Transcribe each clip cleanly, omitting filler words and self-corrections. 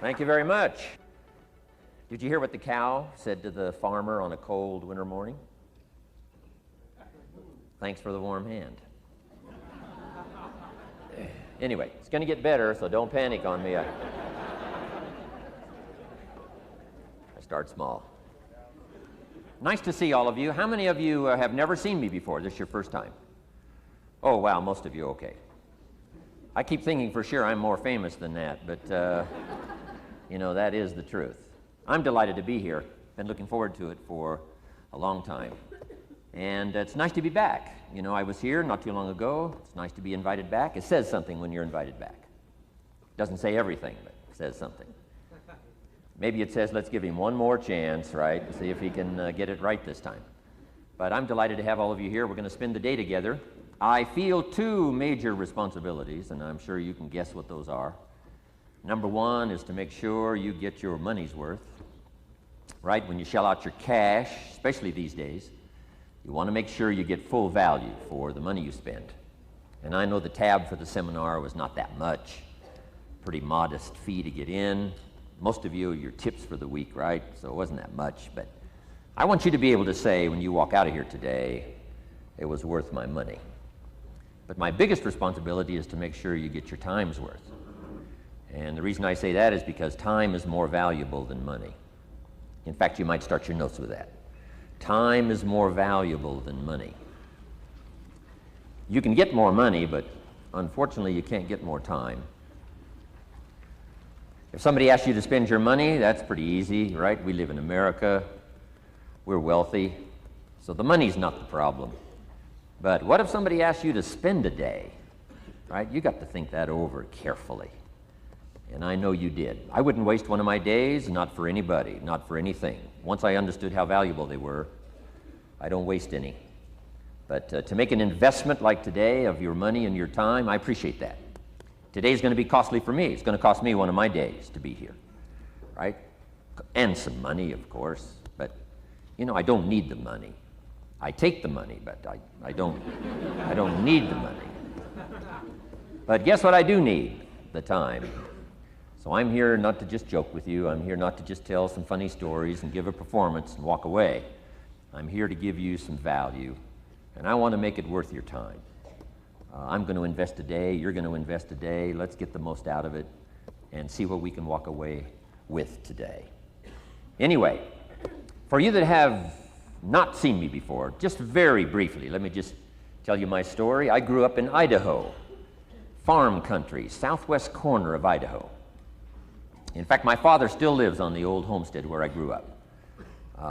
Thank you very much. Did you hear what the cow said to the farmer on a cold winter morning? Thanks for the warm hand. Anyway, it's going to get better, so don't panic on me. I start small. Nice to see all of you. How many of you have never seen me before? This is your first time? Oh, wow, most of you, okay. I keep thinking for sure I'm more famous than that, but you know, that is the truth. I'm delighted to be here. Been looking forward to it for a long time. And it's nice to be back. You know, I was here not too long ago. It's nice to be invited back. It says something when you're invited back. It doesn't say everything, but it says something. Maybe it says, let's give him one more chance, right, to see if he can get it right this time. But I'm delighted to have all of you here. We're going to spend the day together. I feel two major responsibilities, and I'm sure you can guess what those are. Number one is to make sure you get your money's worth, right? When you shell out your cash, especially these days, you want to make sure you get full value for the money you spend. And I know the tab for the seminar was not that much. Pretty modest fee to get in. Most of you, your tips for the week, right? So it wasn't that much, but I want you to be able to say when you walk out of here today, it was worth my money. But my biggest responsibility is to make sure you get your time's worth. And the reason I say that is because time is more valuable than money. In fact, you might start your notes with that. Time is more valuable than money. You can get more money, but unfortunately you can't get more time. If somebody asks you to spend your money, that's pretty easy, right? We live in America. We're wealthy. So the money's not the problem. But what if somebody asks you to spend a day, right? You got to think that over carefully. And I know you did. I wouldn't waste one of my days, not for anybody, not for anything. Once I understood how valuable they were, I don't waste any. But to make an investment like today of your money and your time, I appreciate that. Today's going to be costly for me. It's going to cost me one of my days to be here, right? And some money, of course. But, you know, I don't need the money. I take the money, but I don't need the money. But guess what I do need? The time. So I'm here not to just joke with you. I'm here not to just tell some funny stories and give a performance and walk away. I'm here to give you some value, and I want to make it worth your time. I'm going to invest a day. You're going to invest a day. Let's get the most out of it and see what we can walk away with today. Anyway, for you that have not seen me before, just very briefly, let me just tell you my story. I grew up in Idaho, farm country, southwest corner of Idaho. In fact, my father still lives on the old homestead where I grew up.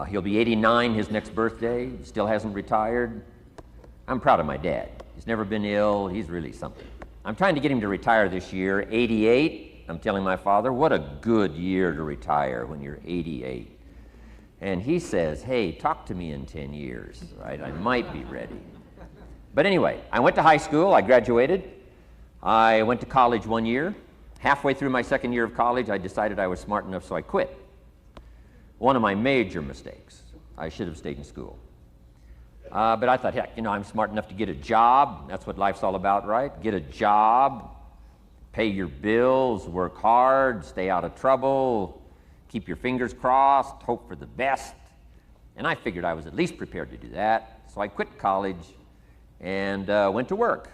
He'll be 89 his next birthday. He still hasn't retired. I'm proud of my dad. He's never been ill. He's really something. I'm trying to get him to retire this year, 88. I'm telling my father, what a good year to retire when you're 88. And he says, hey, talk to me in 10 years, right? I might be ready. But anyway, I went to high school. I graduated. I went to college 1 year. Halfway through my second year of college, I decided I was smart enough, so I quit. One of my major mistakes. I should have stayed in school. But I thought, heck, you know, I'm smart enough to get a job. That's what life's all about, right? Get a job, pay your bills, work hard, stay out of trouble, keep your fingers crossed, hope for the best. And I figured I was at least prepared to do that. So I quit college and went to work.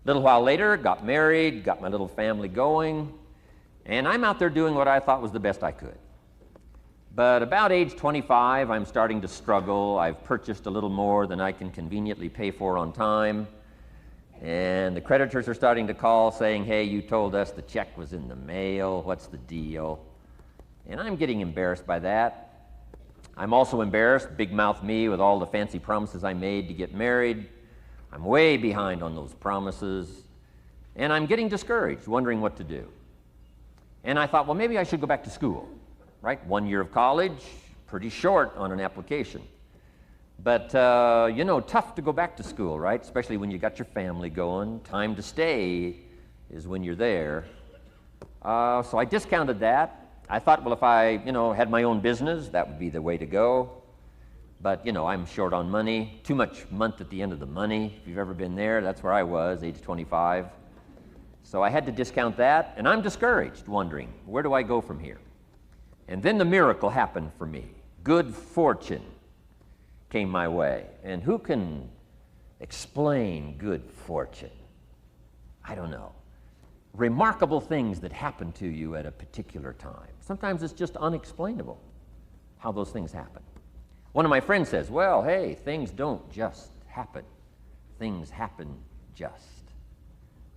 A little while later, got married, got my little family going, and I'm out there doing what I thought was the best I could. But about age 25, I'm starting to struggle. I've purchased a little more than I can conveniently pay for on time. And the creditors are starting to call saying, hey, you told us the check was in the mail. What's the deal? And I'm getting embarrassed by that. I'm also embarrassed, big mouth me, with all the fancy promises I made to get married. I'm way behind on those promises. And I'm getting discouraged, wondering what to do. And I thought, well, maybe I should go back to school. Right? 1 year of college, pretty short on an application. But, you know, tough to go back to school, right? Especially when you got your family going. Time to stay is when you're there. So I discounted that. I thought, well, if I, you know, had my own business, that would be the way to go. But, you know, I'm short on money. Too much month at the end of the money. If you've ever been there, that's where I was, age 25. So I had to discount that, and I'm discouraged, wondering, where do I go from here? And then the miracle happened for me. Good fortune came my way. And who can explain good fortune? I don't know. Remarkable things that happen to you at a particular time. Sometimes it's just unexplainable how those things happen. One of my friends says, well, hey, things don't just happen. Things happen just.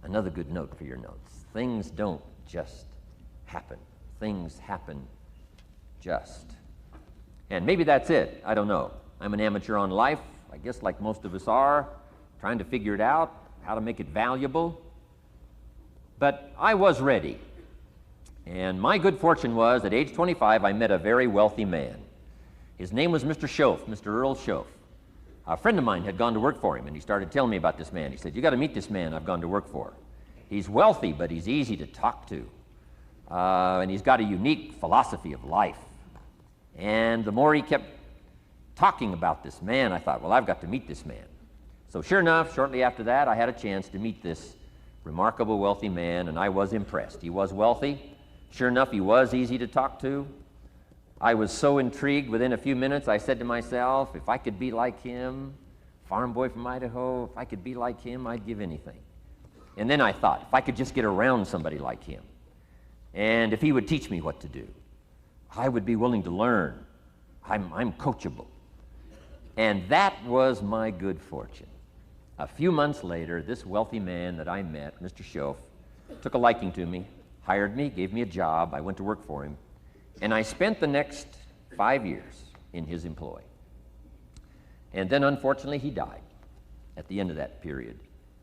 Another good note for your notes. Things don't just happen. Things happen just. And maybe that's it. I don't know. I'm an amateur on life, I guess like most of us are, trying to figure it out, how to make it valuable. But I was ready. And my good fortune was, at age 25, I met a very wealthy man. His name was Mr. Schoaf, Mr. Earl Schoaf. A friend of mine had gone to work for him, and he started telling me about this man. He said, you got to meet this man I've gone to work for. He's wealthy, but he's easy to talk to. And he's got a unique philosophy of life. And the more he kept talking about this man, I thought, well, I've got to meet this man. So sure enough, shortly after that, I had a chance to meet this remarkable wealthy man, and I was impressed. He was wealthy. Sure enough, he was easy to talk to. I was so intrigued, within a few minutes, I said to myself, if I could be like him, farm boy from Idaho, if I could be like him, I'd give anything. And then I thought, if I could just get around somebody like him, and if he would teach me what to do, I would be willing to learn. I'm coachable. And that was my good fortune. A few months later, this wealthy man that I met, Mr. Schoaf, took a liking to me, hired me, gave me a job. I went to work for him. And I spent the next 5 years in his employ. And then, unfortunately, he died at the end of that period,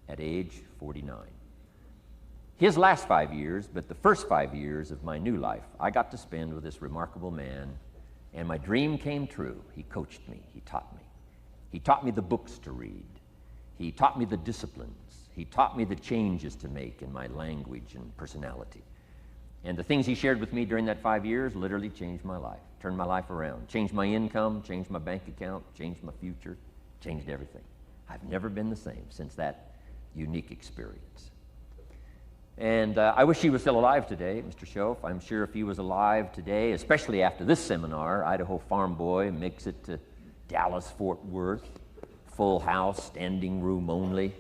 at age 49. His last 5 years, but the first 5 years of my new life, I got to spend with this remarkable man, and my dream came true. He coached me. He taught me. He taught me the books to read. He taught me the disciplines. He taught me the changes to make in my language and personality. And the things he shared with me during that 5 years literally changed my life, turned my life around, changed my income, changed my bank account, changed my future, changed everything. I've never been the same since that unique experience. And I wish he was still alive today, Mr. Schoaf. I'm sure if he was alive today, especially after this seminar, Idaho farm boy makes it to Dallas, Fort Worth, full house, standing room only.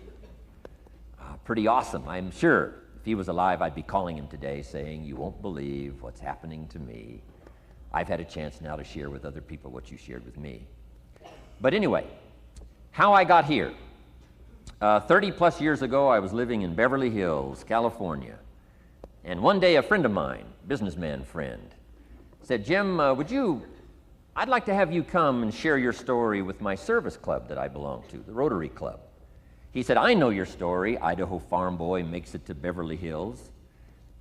Pretty awesome, I'm sure. If he was alive, I'd be calling him today saying, you won't believe what's happening to me. I've had a chance now to share with other people what you shared with me. But anyway, how I got here. 30 plus years ago, I was living in Beverly Hills, California. And one day, a friend of mine, businessman friend, said, Jim, I'd like to have you come and share your story with my service club that I belong to, the Rotary Club. He said, I know your story, Idaho farm boy makes it to Beverly Hills.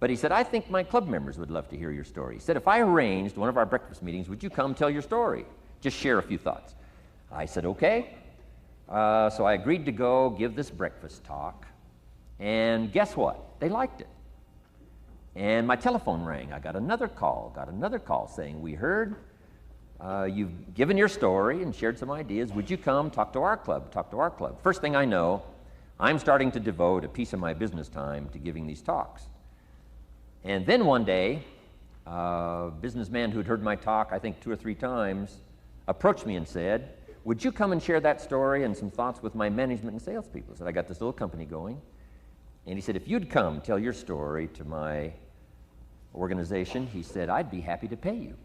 But he said, I think my club members would love to hear your story. He said, if I arranged one of our breakfast meetings, would you come tell your story? Just share a few thoughts. I said, okay. So I agreed to go give this breakfast talk. And guess what? They liked it. And my telephone rang. I got another call saying, we heard you've given your story and shared some ideas. Would you come talk to our club? First thing I know, I'm starting to devote a piece of my business time to giving these talks. And then one day, a businessman who'd heard my talk, I think 2 or 3 times, approached me and said, would you come and share that story and some thoughts with my management and salespeople? I said, I got this little company going. And he said, if you'd come tell your story to my organization, he said, I'd be happy to pay you.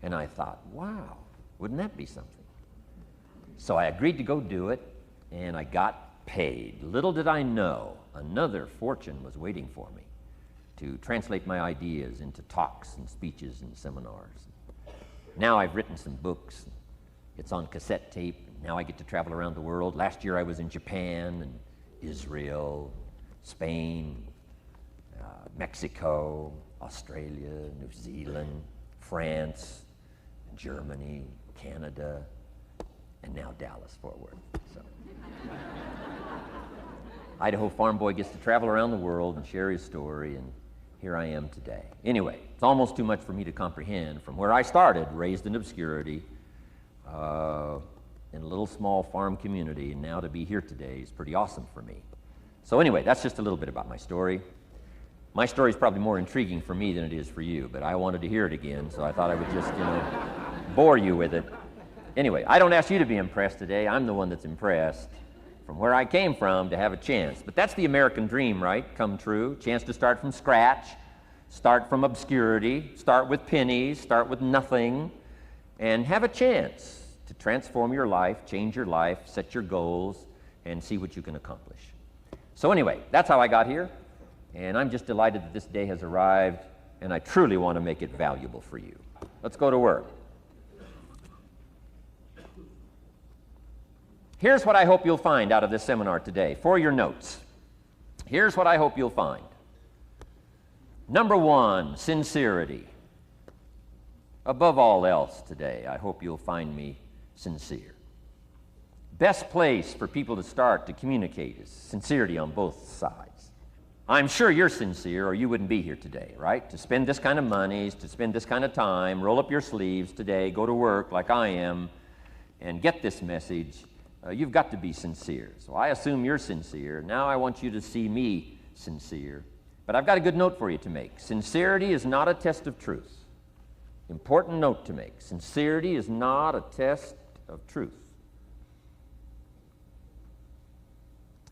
And I thought, wow, wouldn't that be something? So I agreed to go do it, and I got paid. Little did I know, another fortune was waiting for me to translate my ideas into talks and speeches and seminars. Now I've written some books. It's on cassette tape. Now I get to travel around the world. Last year I was in Japan and Israel, Spain, Mexico, Australia, New Zealand, France, Germany, Canada, and now Dallas, Fort Worth. So. Idaho farm boy gets to travel around the world and share his story, and here I am today. Anyway, it's almost too much for me to comprehend. From where I started, raised in obscurity, in a little small farm community, and now to be here today is pretty awesome for me. So anyway, that's just a little bit about my story. My story is probably more intriguing for me than it is for you, but I wanted to hear it again, so I thought I would just, bore you with it. Anyway, I don't ask you to be impressed today. I'm the one that's impressed from where I came from to have a chance. But that's the American dream, right? Come true. Chance to start from scratch, start from obscurity, start with pennies, start with nothing, and have a chance to transform your life, change your life, set your goals, and see what you can accomplish. So anyway, that's how I got here, and I'm just delighted that this day has arrived, and I truly want to make it valuable for you. Let's go to work. Here's what I hope you'll find out of this seminar today for your notes. Here's what I hope you'll find. Number one, sincerity. Above all else today, I hope you'll find me sincere. Best place for people to start to communicate is sincerity on both sides. I'm sure you're sincere or you wouldn't be here today, right? To spend this kind of money, to spend this kind of time, roll up your sleeves today, go to work like I am, and get this message. You've got to be sincere. So I assume you're sincere. Now I want you to see me sincere. But I've got a good note for you to make. Sincerity is not a test of truth. Important note to make. Sincerity is not a test of truth.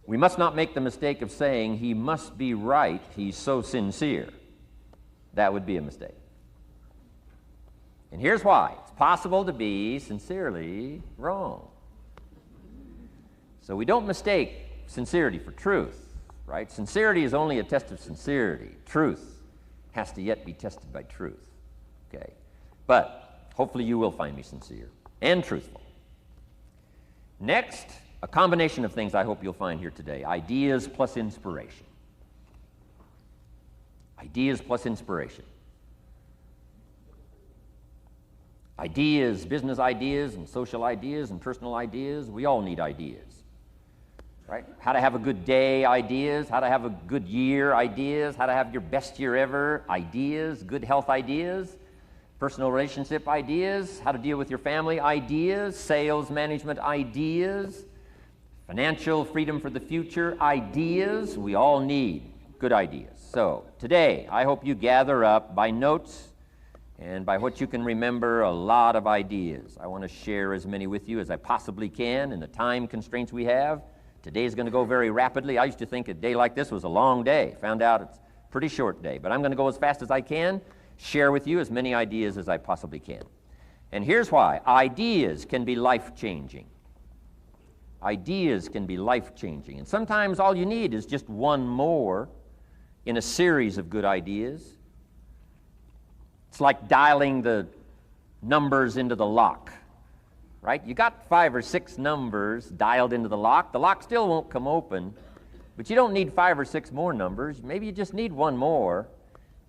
We must not make the mistake of saying he must be right, he's so sincere. That would be a mistake. And here's why. It's possible to be sincerely wrong. So we don't mistake sincerity for truth, right? Sincerity is only a test of sincerity. Truth has to yet be tested by truth, okay? But hopefully you will find me sincere and truthful. Next, a combination of things I hope you'll find here today. Ideas plus inspiration. Ideas plus inspiration. Ideas, business ideas and social ideas and personal ideas, we all need ideas, right? How to have a good day ideas, how to have a good year ideas, how to have your best year ever ideas, good health ideas, personal relationship ideas, how to deal with your family ideas, sales management ideas, financial freedom for the future ideas. We all need good ideas. So today, I hope you gather up by notes and by what you can remember a lot of ideas. I want to share as many with you as I possibly can in the time constraints we have. Today is going to go very rapidly. I used to think a day like this was a long day. Found out it's a pretty short day. But I'm going to go as fast as I can, share with you as many ideas as I possibly can. And here's why. Ideas can be life-changing. Ideas can be life-changing. And sometimes all you need is just one more in a series of good ideas. It's like dialing the numbers into the lock, right? You got 5 or 6 numbers dialed into the lock. The lock still won't come open, but you don't need 5 or 6 more numbers. Maybe you just need one more,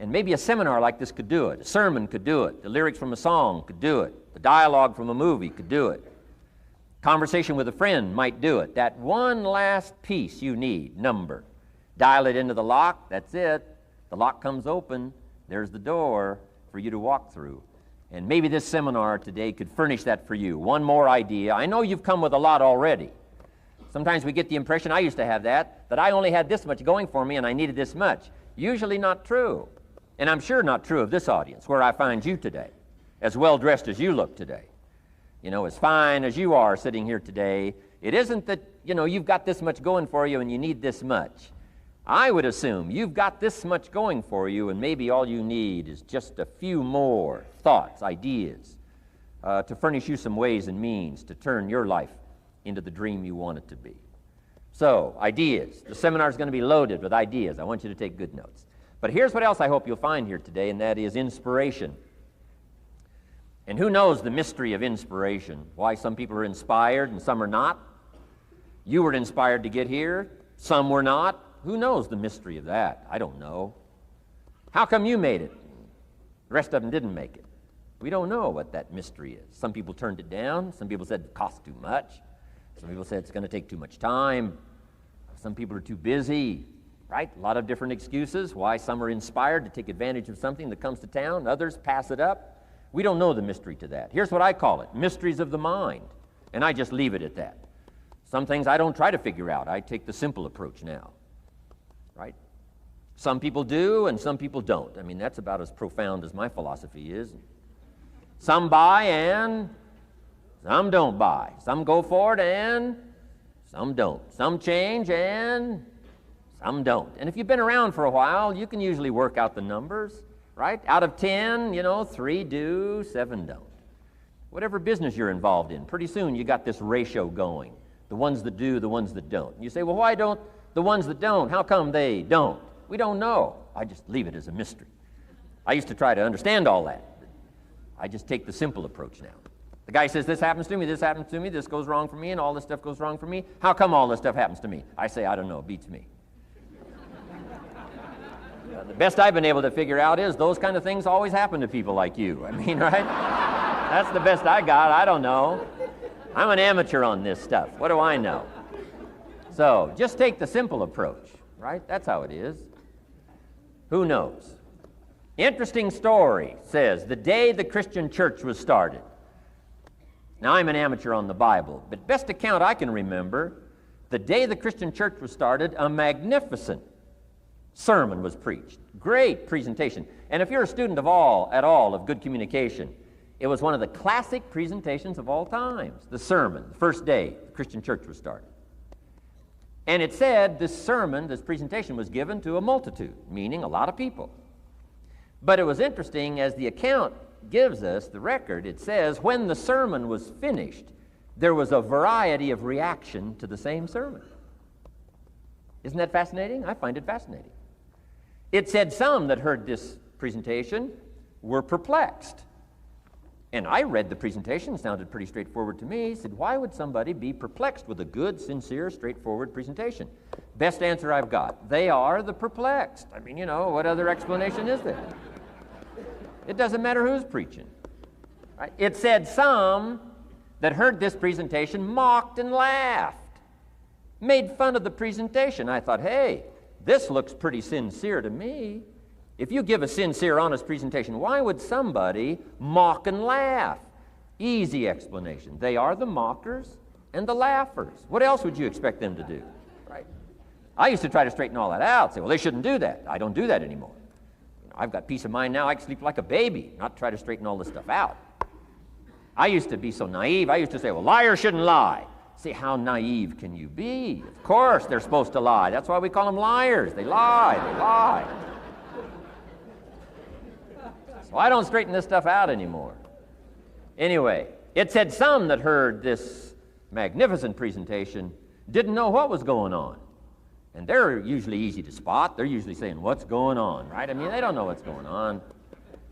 and maybe a seminar like this could do it. A sermon could do it. The lyrics from a song could do it. The dialogue from a movie could do it. Conversation with a friend might do it. That one last piece you need, number. Dial it into the lock, that's it. The lock comes open, there's the door for you to walk through. And maybe this seminar today could furnish that for you. One more idea. I know you've come with a lot already. Sometimes we get the impression, I used to have that I only had this much going for me and I needed this much. Usually not true. And I'm sure not true of this audience, where I find you today, as well dressed as you look today. As fine as you are sitting here today, it isn't that, you've got this much going for you and you need this much. I would assume you've got this much going for you and maybe all you need is just a few more thoughts, ideas, to furnish you some ways and means to turn your life into the dream you want it to be. So, ideas. The seminar is going to be loaded with ideas. I want you to take good notes. But here's what else I hope you'll find here today, and that is inspiration. And who knows the mystery of inspiration? Why some people are inspired and some are not? You were inspired to get here, some were not. Who knows the mystery of that? I don't know. How come you made it? The rest of them didn't make it. We don't know what that mystery is. Some people turned it down. Some people said it costs too much. Some people said it's going to take too much time. Some people are too busy, right? A lot of different excuses why some are inspired to take advantage of something that comes to town. Others pass it up. We don't know the mystery to that. Here's what I call it, mysteries of the mind. And I just leave it at that. Some things I don't try to figure out. I take the simple approach now. right? Some people do and some people don't. I mean, that's about as profound as my philosophy is. Some buy and some don't buy. Some go for it and some don't. Some change and some don't. And if you've been around for a while, you can usually work out the numbers, right? Out of 10, 3 do, 7 don't. Whatever business you're involved in, pretty soon you got this ratio going. The ones that do, the ones that don't. And you say, well, why don't the ones that don't, how come they don't? We don't know. I just leave it as a mystery. I used to try to understand all that. I just take the simple approach now. The guy says, this happens to me, this goes wrong for me, and all this stuff goes wrong for me. How come all this stuff happens to me? I say, I don't know, it beats me. The best I've been able to figure out is those kind of things always happen to people like you. I mean, right? That's the best I got. I don't know. I'm an amateur on this stuff. What do I know? So just take the simple approach, right? That's how it is. Who knows? Interesting story says the day the Christian church was started. Now, I'm an amateur on the Bible, but best account I can remember, the day the Christian church was started, a magnificent sermon was preached. Great presentation. And if you're a student at all of good communication, it was one of the classic presentations of all times. The sermon, the first day the Christian church was started. And it said this sermon, this presentation was given to a multitude, meaning a lot of people. But it was interesting, as the account gives us the record, it says when the sermon was finished, there was a variety of reaction to the same sermon. Isn't that fascinating? I find it fascinating. It said some that heard this presentation were perplexed. And I read the presentation, sounded pretty straightforward to me. Said, why would somebody be perplexed with a good, sincere, straightforward presentation? Best answer I've got. They are the perplexed. I mean, what other explanation is there? It doesn't matter who's preaching. Right? It said some that heard this presentation mocked and laughed, made fun of the presentation. I thought, hey, this looks pretty sincere to me. If you give a sincere, honest presentation, why would somebody mock and laugh? Easy explanation. They are the mockers and the laughers. What else would you expect them to do? Right? I used to try to straighten all that out, say, well, they shouldn't do that. I don't do that anymore. I've got peace of mind now. I can sleep like a baby, not try to straighten all this stuff out. I used to be so naive. I used to say, well, liars shouldn't lie. See, how naive can you be? Of course they're supposed to lie. That's why we call them liars. They lie. So I don't straighten this stuff out anymore. Anyway, it said some that heard this magnificent presentation didn't know what was going on. And they're usually easy to spot. They're usually saying, what's going on, right? I mean, they don't know what's going on.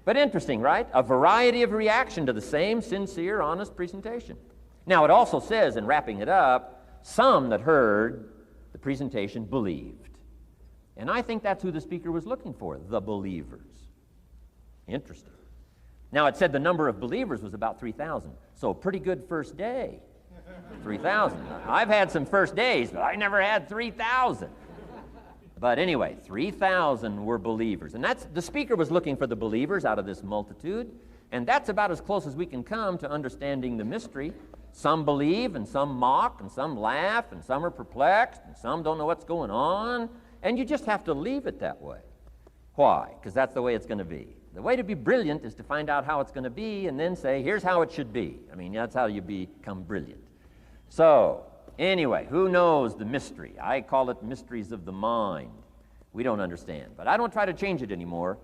But interesting, right? A variety of reaction to the same sincere, honest presentation. Now, it also says, in wrapping it up, some that heard the presentation believed. And I think that's who the speaker was looking for, the believers. Interesting. Now, it said the number of believers was about 3,000. So a pretty good first day. 3,000. I've had some first days, but I never had 3,000. But anyway, 3,000 were believers. And that's the speaker was looking for the believers out of this multitude. And that's about as close as we can come to understanding the mystery. Some believe, and some mock, and some laugh, and some are perplexed, and some don't know what's going on. And you just have to leave it that way. Why? Because that's the way it's going to be. The way to be brilliant is to find out how it's going to be and then say, here's how it should be. I mean, that's how you become brilliant. So, anyway, who knows the mystery? I call it mysteries of the mind. We don't understand. But I don't try to change it anymore.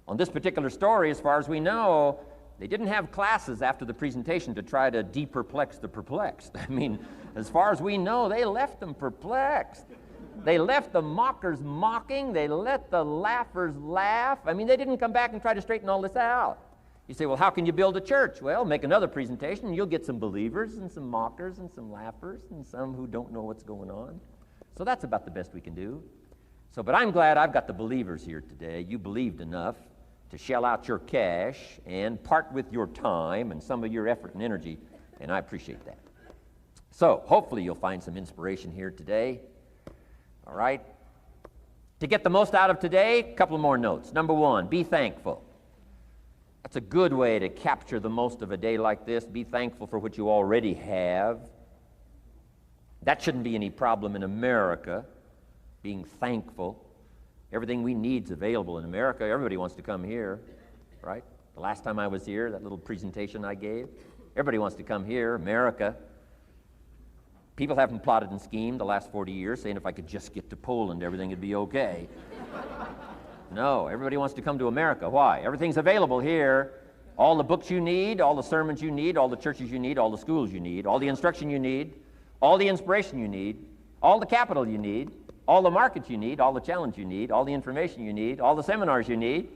On this particular story, as far as we know, they didn't have classes after the presentation to try to de-perplex the perplexed. I mean, as far as we know, they left them perplexed. They left the mockers mocking. They let the laughers laugh. I mean, they didn't come back and try to straighten all this out. You say, well, how can you build a church? Well, make another presentation, and you'll get some believers and some mockers and some laughers and some who don't know what's going on. So that's about the best we can do. So, but I'm glad I've got the believers here today. You believed enough to shell out your cash and part with your time and some of your effort and energy, and I appreciate that. So, hopefully you'll find some inspiration here today. All right? To get the most out of today, a couple more notes. Number one, be thankful. That's a good way to capture the most of a day like this. Be thankful for what you already have. That shouldn't be any problem in America, being thankful. Everything we need is available in America. Everybody wants to come here, right? The last time I was here, that little presentation I gave, everybody wants to come here, America. People haven't plotted and schemed the last 40 years saying if I could just get to Poland, everything would be okay. No, everybody wants to come to America. Why? Everything's available here. All the books you need, all the sermons you need, all the churches you need, all the schools you need, all the instruction you need, all the inspiration you need, all the capital you need, all the markets you need, all the challenge you need, all the information you need, all the seminars you need.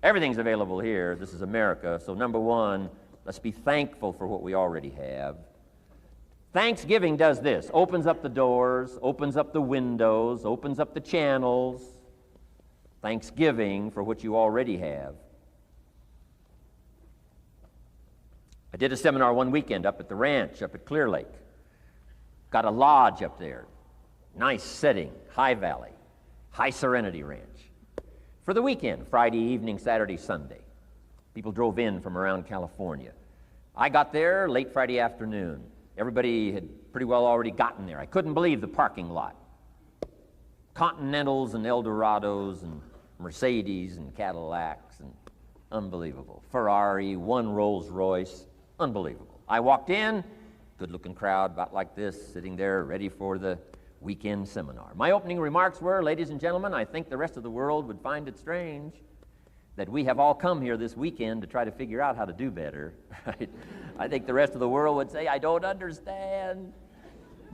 Everything's available here. This is America. So number one, let's be thankful for what we already have. Thanksgiving does this. Opens up the doors, opens up the windows, opens up the channels. Thanksgiving for what you already have. I did a seminar one weekend up at the ranch, up at Clear Lake. Got a lodge up there. Nice setting, high valley, high serenity ranch. For the weekend, Friday evening, Saturday, Sunday. People drove in from around California. I got there late Friday afternoon. Everybody had pretty well already gotten there. I couldn't believe the parking lot. Continentals and Eldorados and Mercedes and Cadillacs and unbelievable. Ferrari, one Rolls Royce, unbelievable. I walked in, good-looking crowd about like this, sitting there ready for the weekend seminar. My opening remarks were, ladies and gentlemen, I think the rest of the world would find it strange that we have all come here this weekend to try to figure out how to do better. Right? I think the rest of the world would say, I don't understand.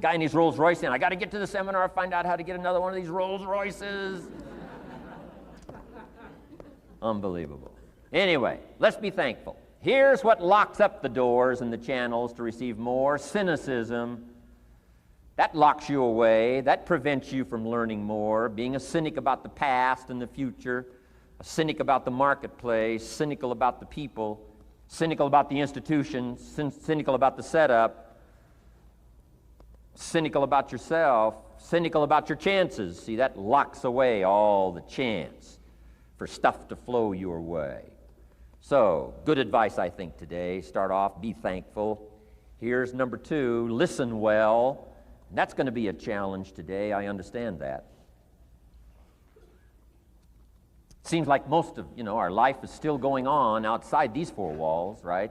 Guy in his Rolls Royce saying, I got to get to the seminar, find out how to get another one of these Rolls Royces. Unbelievable. Anyway, let's be thankful. Here's what locks up the doors and the channels to receive more: cynicism. That locks you away. That prevents you from learning more. Being a cynic about the past and the future, a cynic about the marketplace, cynical about the people, cynical about the institutions, cynical about the setup, cynical about yourself, cynical about your chances. See, that locks away all the chance for stuff to flow your way. So, good advice, I think, today. Start off, be thankful. Here's number two, listen well. That's going to be a challenge today. I understand that. Seems like most of, our life is still going on outside these four walls, right?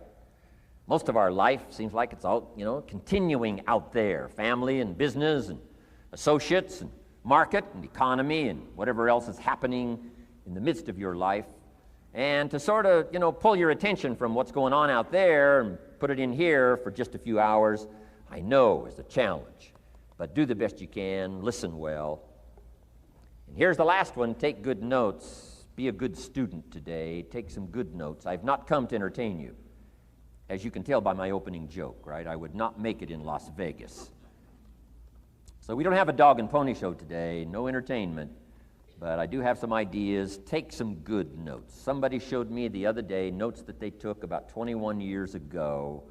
Most of our life seems like it's out, continuing out there. Family and business and associates and market and economy and whatever else is happening in the midst of your life. And to sort of, pull your attention from what's going on out there and put it in here for just a few hours, I know is a challenge. But do the best you can, listen well. And here's the last one, take good notes. Be a good student today. Take some good notes. I've not come to entertain you. As you can tell by my opening joke, right? I would not make it in Las Vegas. So we don't have a dog and pony show today, no entertainment, but I do have some ideas. Take some good notes. Somebody showed me the other day notes that they took about 21 years ago,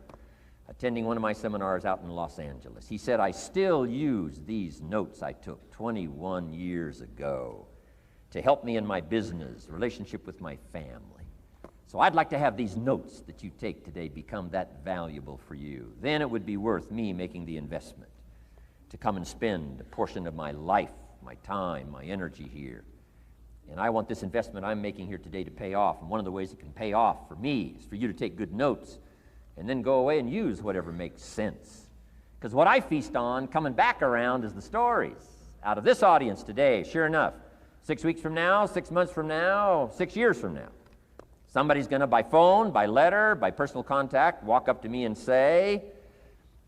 attending one of my seminars out in Los Angeles. He said, I still use these notes I took 21 years ago to help me in my business, relationship with my family. So I'd like to have these notes that you take today become that valuable for you. Then it would be worth me making the investment to come and spend a portion of my life, my time, my energy here. And I want this investment I'm making here today to pay off. And one of the ways it can pay off for me is for you to take good notes and then go away and use whatever makes sense. Because what I feast on coming back around is the stories out of this audience today. Sure enough, 6 weeks from now, 6 months from now, 6 years from now, somebody's going to, by phone, by letter, by personal contact, walk up to me and say,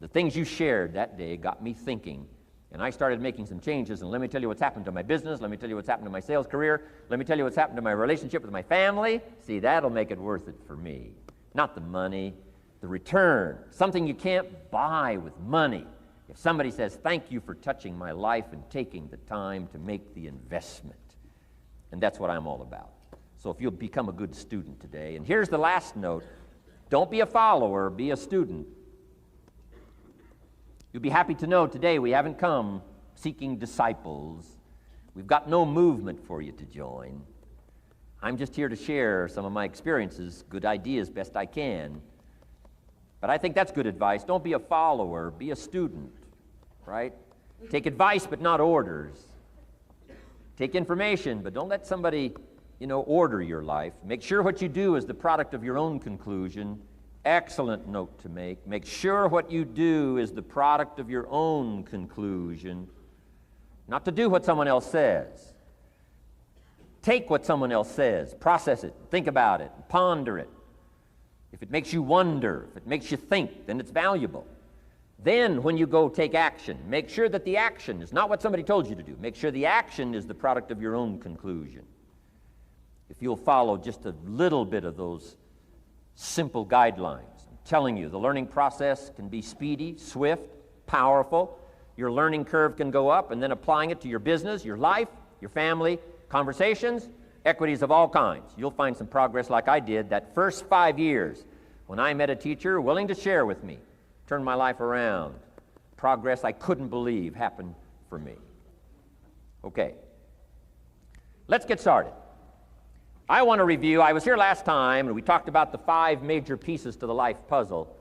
the things you shared that day got me thinking, and I started making some changes, and let me tell you what's happened to my business, let me tell you what's happened to my sales career, let me tell you what's happened to my relationship with my family. See, that'll make it worth it for me. Not the money, the return, something you can't buy with money. If somebody says, thank you for touching my life and taking the time to make the investment. And that's what I'm all about. So if you'll become a good student today. And here's the last note. Don't be a follower, be a student. You'll be happy to know today we haven't come seeking disciples. We've got no movement for you to join. I'm just here to share some of my experiences, good ideas best I can. But I think that's good advice. Don't be a follower, be a student, right? Take advice but not orders. Take information, but don't let somebody, order your life. Make sure what you do is the product of your own conclusion. Excellent note to make. Make sure what you do is the product of your own conclusion. Not to do what someone else says. Take what someone else says, process it, think about it, ponder it. If it makes you wonder, if it makes you think, then it's valuable. Then when you go take action, make sure that the action is not what somebody told you to do. Make sure the action is the product of your own conclusion. If you'll follow just a little bit of those simple guidelines, I'm telling you, the learning process can be speedy, swift, powerful. Your learning curve can go up, and then applying it to your business, your life, your family, conversations, equities of all kinds. You'll find some progress like I did that first 5 years when I met a teacher willing to share with me, turned my life around. Progress I couldn't believe happened for me. Okay, let's get started. I want to review, I was here last time and we talked about the 5 major pieces to the life puzzle.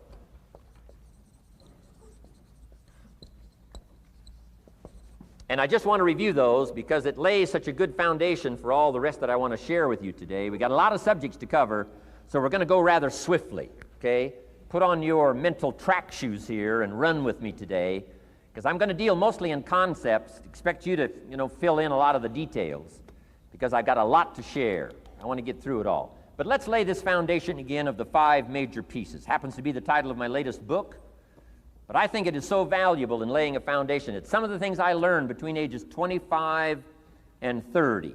And I just want to review those because it lays such a good foundation for all the rest that I want to share with you today. We got a lot of subjects to cover, so we're going to go rather swiftly, okay? Put on your mental track shoes here and run with me today, because I'm going to deal mostly in concepts. Expect you to, fill in a lot of the details, because I've got a lot to share. I want to get through it all. But let's lay this foundation again of the 5 major pieces. Happens to be the title of my latest book. But I think it is so valuable in laying a foundation. It's some of the things I learned between ages 25 and 30.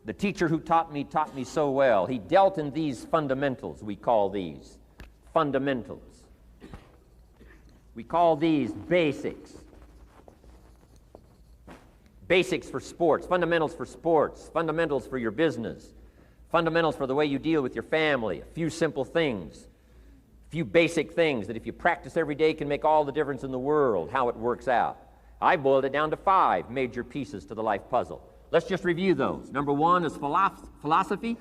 The teacher who taught me so well. He dealt in these fundamentals, we call these fundamentals. We call these basics. Basics for sports, fundamentals for sports, fundamentals for your business, fundamentals for the way you deal with your family, a few simple things. Few basic things that if you practice every day can make all the difference in the world, how it works out. I boiled it down to 5 major pieces to the life puzzle. Let's just review those. Number 1 is philosophy.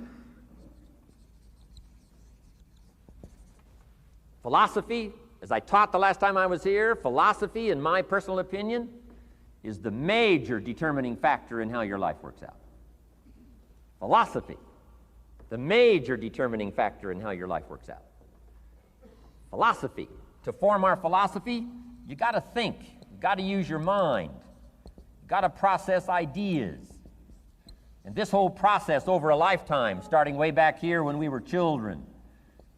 Philosophy, as I taught the last time I was here, philosophy, in my personal opinion, is the major determining factor in how your life works out. Philosophy, the major determining factor in how your life works out. Philosophy. To form our philosophy, you got to think. You got to use your mind. You got to process ideas. And this whole process over a lifetime, starting way back here when we were children,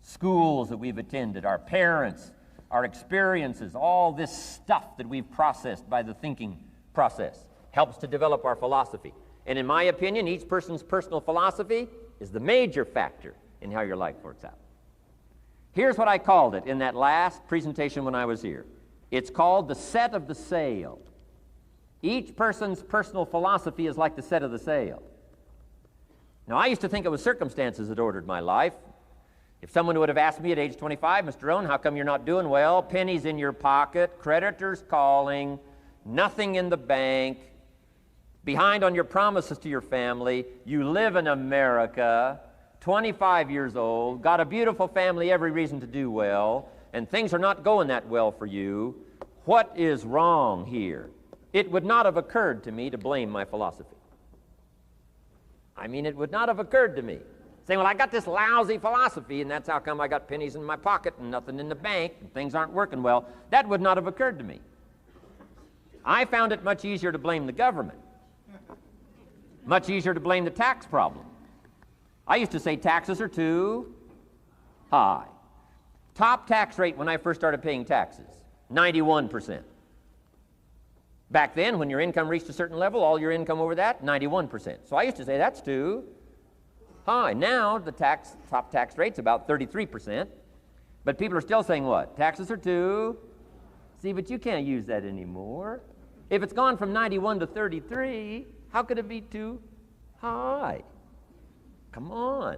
schools that we've attended, our parents, our experiences, all this stuff that we've processed by the thinking process helps to develop our philosophy. And in my opinion, each person's personal philosophy is the major factor in how your life works out. Here's what I called it in that last presentation when I was here. It's called the set of the sail. Each person's personal philosophy is like the set of the sail. Now, I used to think it was circumstances that ordered my life. If someone would have asked me at age 25, Mr. Rohn, how come you're not doing well? Pennies in your pocket, creditors calling, nothing in the bank, behind on your promises to your family, you live in America, 25 years old, got a beautiful family, every reason to do well, and things are not going that well for you. What is wrong here? It would not have occurred to me to blame my philosophy. I mean, it would not have occurred to me. Saying, well, I got this lousy philosophy, and that's how come I got pennies in my pocket and nothing in the bank, and things aren't working well. That would not have occurred to me. I found it much easier to blame the government. Much easier to blame the tax problem. I used to say taxes are too high. Top tax rate when I first started paying taxes, 91%. Back then, when your income reached a certain level, all your income over that, 91%. So I used to say that's too high. Now the top tax rate's about 33%. But people are still saying what? Taxes are too. See, but you can't use that anymore. If it's gone from 91 to 33, how could it be too high? Come on.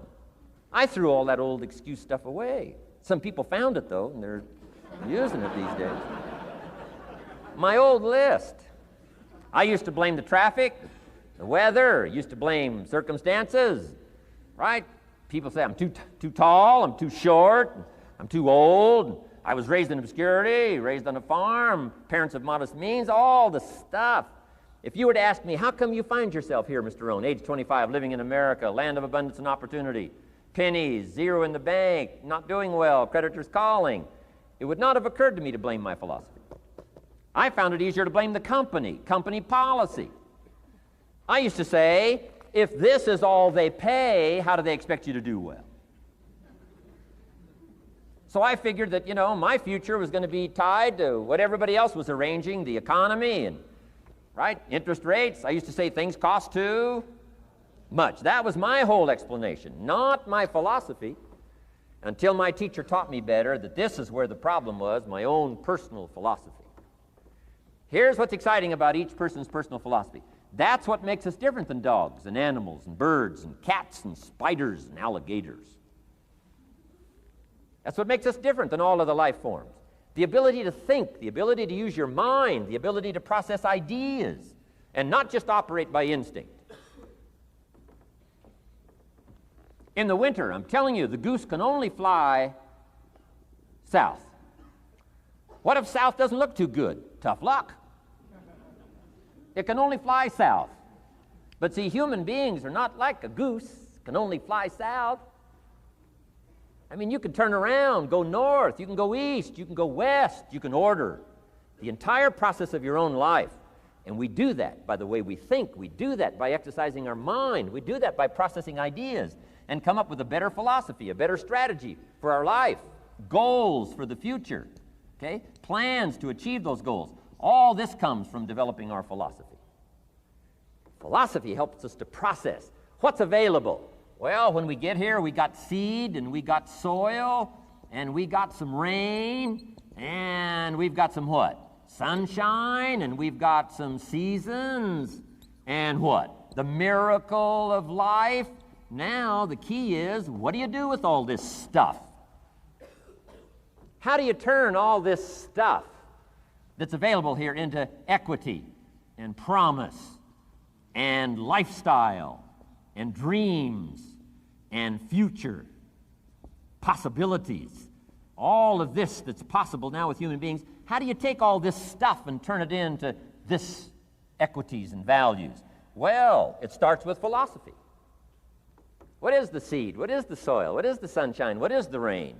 I threw all that old excuse stuff away. Some people found it, though, and they're using it these days. My old list. I used to blame the traffic, the weather, used to blame circumstances, right? People say I'm too tall, I'm too short, I'm too old, I was raised in obscurity, raised on a farm, parents of modest means, all the stuff. If you were to ask me, how come you find yourself here, Mr. Rohn, age 25, living in America, land of abundance and opportunity, pennies, zero in the bank, not doing well, creditors calling, it would not have occurred to me to blame my philosophy. I found it easier to blame the company policy. I used to say, if this is all they pay, how do they expect you to do well? So I figured that, my future was going to be tied to what everybody else was arranging, the economy and, right, interest rates. I used to say things cost too much. That was my whole explanation, not my philosophy, until my teacher taught me better that this is where the problem was, my own personal philosophy. Here's what's exciting about each person's personal philosophy. That's what makes us different than dogs and animals and birds and cats and spiders and alligators. That's what makes us different than all other life forms. The ability to think, the ability to use your mind, the ability to process ideas, and not just operate by instinct. In the winter, I'm telling you, the goose can only fly south. What if south doesn't look too good? Tough luck. It can only fly south. But see, human beings are not like a goose, can only fly south. I mean, you can turn around, go north, you can go east, you can go west, you can order the entire process of your own life. And we do that by the way we think. We do that by exercising our mind. We do that by processing ideas and come up with a better philosophy, a better strategy for our life, goals for the future, okay? Plans to achieve those goals. All this comes from developing our philosophy. Philosophy helps us to process what's available. Well, when we get here, we got seed, and we got soil, and we got some rain, and we've got some what? Sunshine, and we've got some seasons, and what? The miracle of life. Now, the key is, what do you do with all this stuff? How do you turn all this stuff that's available here into equity and promise and lifestyle and dreams and future possibilities? All of this that's possible now with human beings, how do you take all this stuff and turn it into this equities and values? Well, it starts with philosophy. What is the seed? What is the soil? What is the sunshine? What is the rain?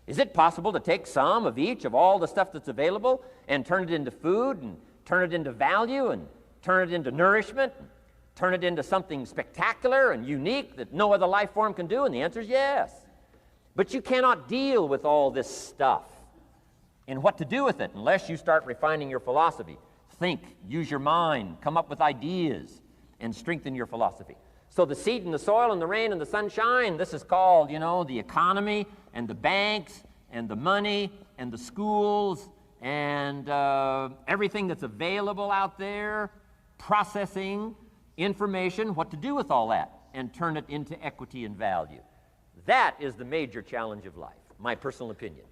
Is it possible to take some of each of all the stuff that's available and turn it into food and turn it into value and turn it into nourishment and turn it into something spectacular and unique that no other life form can do? And the answer is yes. But you cannot deal with all this stuff and what to do with it unless you start refining your philosophy. Think, use your mind, come up with ideas, and strengthen your philosophy. So the seed and the soil and the rain and the sunshine, this is called, the economy and the banks and the money and the schools and everything that's available out there, processing information, what to do with all that, and turn it into equity and value. That is the major challenge of life, my personal opinion.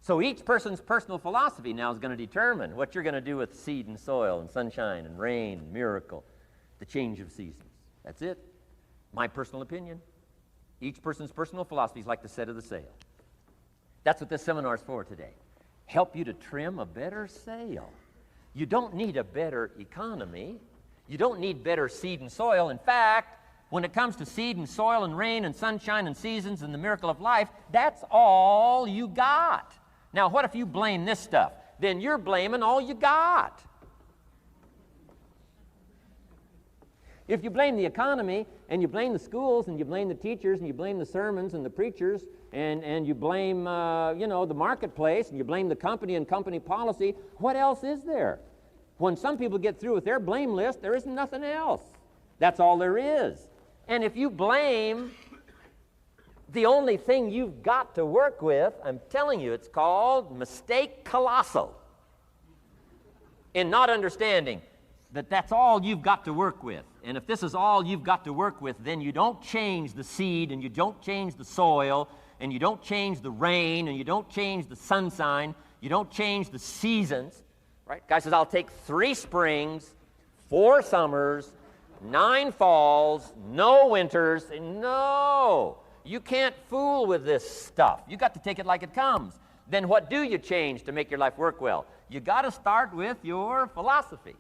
So each person's personal philosophy now is going to determine what you're going to do with seed and soil and sunshine and rain and miracle, the change of seasons. That's it. My personal opinion. Each person's personal philosophy is like the set of the sail. That's what this seminar is for today. Help you to trim a better sail. You don't need a better economy. You don't need better seed and soil. In fact, when it comes to seed and soil and rain and sunshine and seasons and the miracle of life, that's all you got. Now, what if you blame this stuff? Then you're blaming all you got. If you blame the economy, and you blame the schools, and you blame the teachers, and you blame the sermons and the preachers, and you blame, the marketplace, and you blame the company and company policy, what else is there? When some people get through with their blame list, there isn't nothing else. That's all there is. And if you blame the only thing you've got to work with, I'm telling you, it's called mistake colossal in not understanding that that's all you've got to work with. And if this is all you've got to work with, then you don't change the seed, and you don't change the soil, and you don't change the rain, and you don't change the sunshine, you don't change the seasons. Right? Guy says, I'll take 3 springs, 4 summers, 9 falls, no winters. No, you can't fool with this stuff. You got to take it like it comes. Then what do you change to make your life work well? You got to start with your philosophy.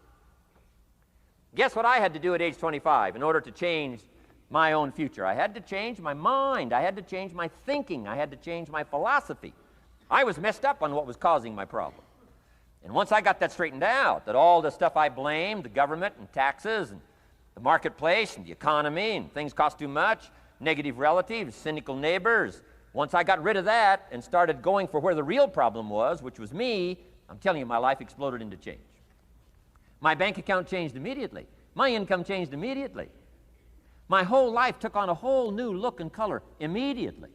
Guess what I had to do at age 25 in order to change my own future? I had to change my mind. I had to change my thinking. I had to change my philosophy. I was messed up on what was causing my problem. And once I got that straightened out, that all the stuff I blamed, the government and taxes and the marketplace and the economy and things cost too much, negative relatives, cynical neighbors, once I got rid of that and started going for where the real problem was, which was me, I'm telling you, my life exploded into change. My bank account changed immediately. My income changed immediately. My whole life took on a whole new look and color immediately.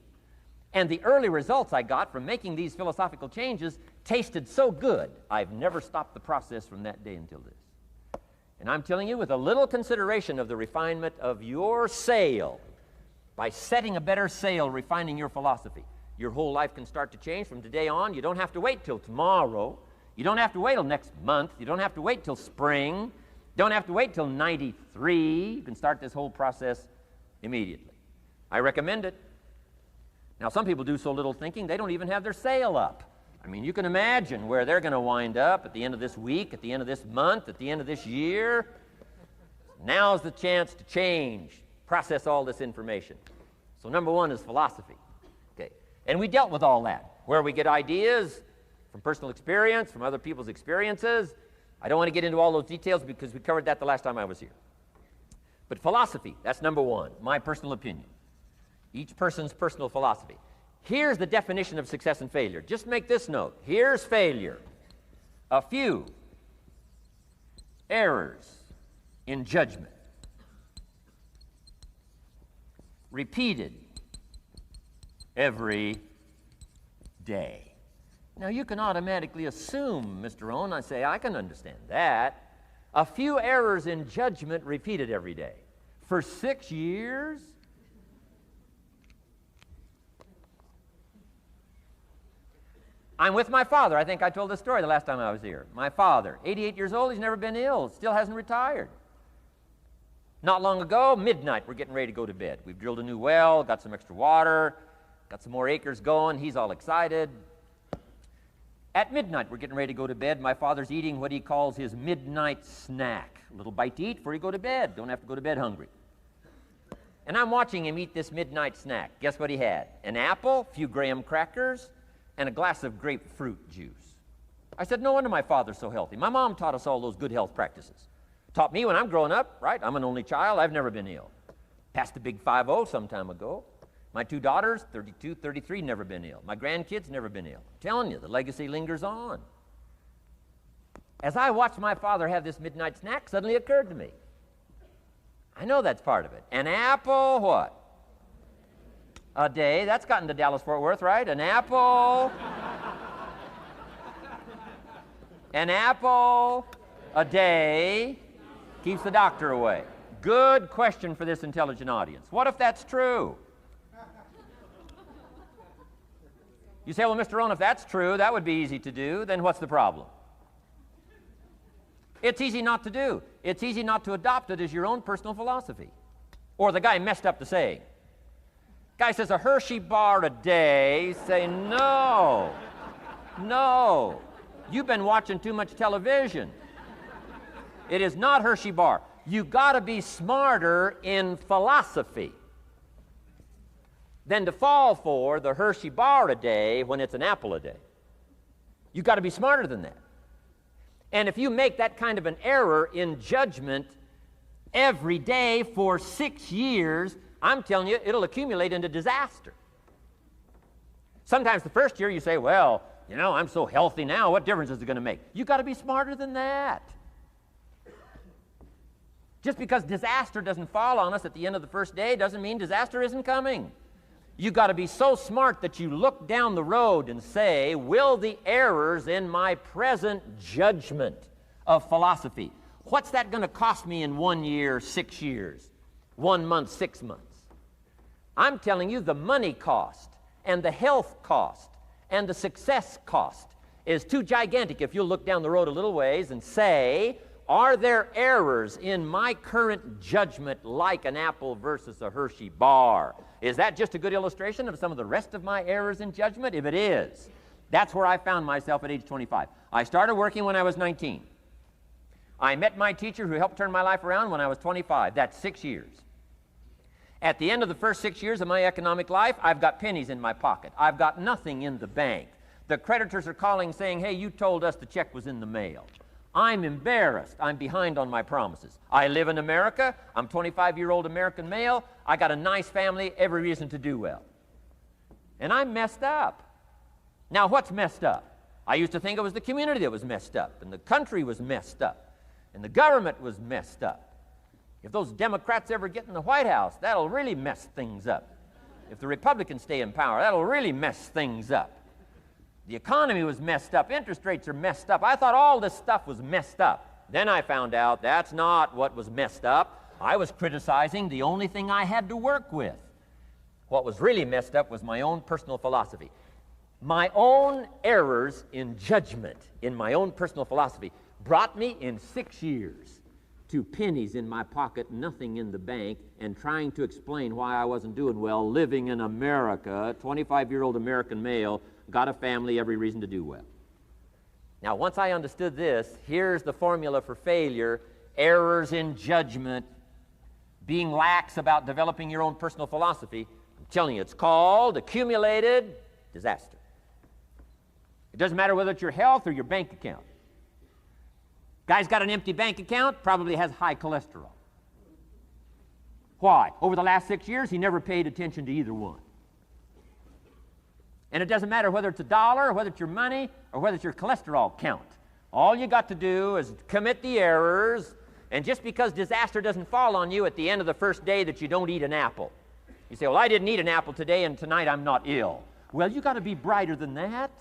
And the early results I got from making these philosophical changes tasted so good, I've never stopped the process from that day until this. And I'm telling you, with a little consideration of the refinement of your sail, by setting a better sail, refining your philosophy, your whole life can start to change from today on. You don't have to wait till tomorrow. You don't have to wait till next month. You don't have to wait till spring. You don't have to wait till 93. You can start this whole process immediately. I recommend it. Now, some people do so little thinking, they don't even have their sail up. I mean, you can imagine where they're going to wind up at the end of this week, at the end of this month, at the end of this year. Now's the chance to change, process all this information. So number one is philosophy. Okay. And we dealt with all that, where we get ideas from personal experience, from other people's experiences. I don't want to get into all those details because we covered that the last time I was here. But philosophy, that's number one, my personal opinion. Each person's personal philosophy. Here's the definition of success and failure. Just make this note. Here's failure. A few errors in judgment, repeated every day. Now, you can automatically assume, Mr. Rohn, I say, I can understand that. A few errors in judgment repeated every day. For 6 years? I'm with my father. I think I told this story the last time I was here. My father, 88 years old, he's never been ill, still hasn't retired. Not long ago, midnight, we're getting ready to go to bed. We've drilled a new well, got some extra water, got some more acres going. He's all excited. At midnight, we're getting ready to go to bed. My father's eating what he calls his midnight snack. A little bite to eat before you go to bed. Don't have to go to bed hungry. And I'm watching him eat this midnight snack. Guess what he had? An apple, a few graham crackers, and a glass of grapefruit juice. I said, no wonder my father's so healthy. My mom taught us all those good health practices. Taught me when I'm growing up, right? I'm an only child. I've never been ill. Passed the big 5-0 some time ago. My 2 daughters, 32, 33, never been ill. My grandkids, never been ill. I'm telling you, the legacy lingers on. As I watched my father have this midnight snack, suddenly occurred to me. I know that's part of it. An apple, what? A day. That's gotten to Dallas-Fort Worth, right? An apple. An apple a day keeps the doctor away. Good question for this intelligent audience. What if that's true? You say, well, Mr. Rohn, if that's true, that would be easy to do. Then what's the problem? It's easy not to do. It's easy not to adopt it as your own personal philosophy. Or the guy messed up the saying. Guy says a Hershey bar a day. Say, no. No. You've been watching too much television. It is not Hershey bar. You got to be smarter in philosophy than to fall for the Hershey bar a day when it's an apple a day. You got to be smarter than that. And if you make that kind of an error in judgment every day for 6 years, I'm telling you, it'll accumulate into disaster. Sometimes the first year you say, well, you know, I'm so healthy now, what difference is it going to make? You got to be smarter than that. Just because disaster doesn't fall on us at the end of the first day doesn't mean disaster isn't coming. You got to be so smart that you look down the road and say, will the errors in my present judgment of philosophy, what's that going to cost me in 1 year, 6 years, 1 month, 6 months? I'm telling you, the money cost and the health cost and the success cost is too gigantic if you'll look down the road a little ways and say, are there errors in my current judgment like an apple versus a Hershey bar? Is that just a good illustration of some of the rest of my errors in judgment? If it is, that's where I found myself at age 25. I started working when I was 19. I met my teacher who helped turn my life around when I was 25. That's 6 years. At the end of the first 6 years of my economic life, I've got pennies in my pocket. I've got nothing in the bank. The creditors are calling saying, hey, you told us the check was in the mail. I'm embarrassed. I'm behind on my promises. I live in America. I'm 25-year-old American male. I got a nice family, every reason to do well. And I'm messed up. Now, what's messed up? I used to think it was the community that was messed up, and the country was messed up, and the government was messed up. If those Democrats ever get in the White House, that'll really mess things up. If the Republicans stay in power, that'll really mess things up. The economy was messed up. Interest rates are messed up. I thought all this stuff was messed up. Then I found out that's not what was messed up. I was criticizing the only thing I had to work with. What was really messed up was my own personal philosophy. My own errors in judgment in my own personal philosophy brought me in 6 years to pennies in my pocket, nothing in the bank, and trying to explain why I wasn't doing well, living in America, 25-year-old American male, got a family, every reason to do well. Now, once I understood this, here's the formula for failure: errors in judgment, being lax about developing your own personal philosophy. I'm telling you, it's called accumulated disaster. It doesn't matter whether it's your health or your bank account. Guy's got an empty bank account, probably has high cholesterol. Why? Over the last 6 years, he never paid attention to either one. And it doesn't matter whether it's a dollar, or whether it's your money, or whether it's your cholesterol count. All you got to do is commit the errors, and just because disaster doesn't fall on you at the end of the first day that you don't eat an apple. You say, well, I didn't eat an apple today, and tonight I'm not ill. Well, you got to be brighter than that.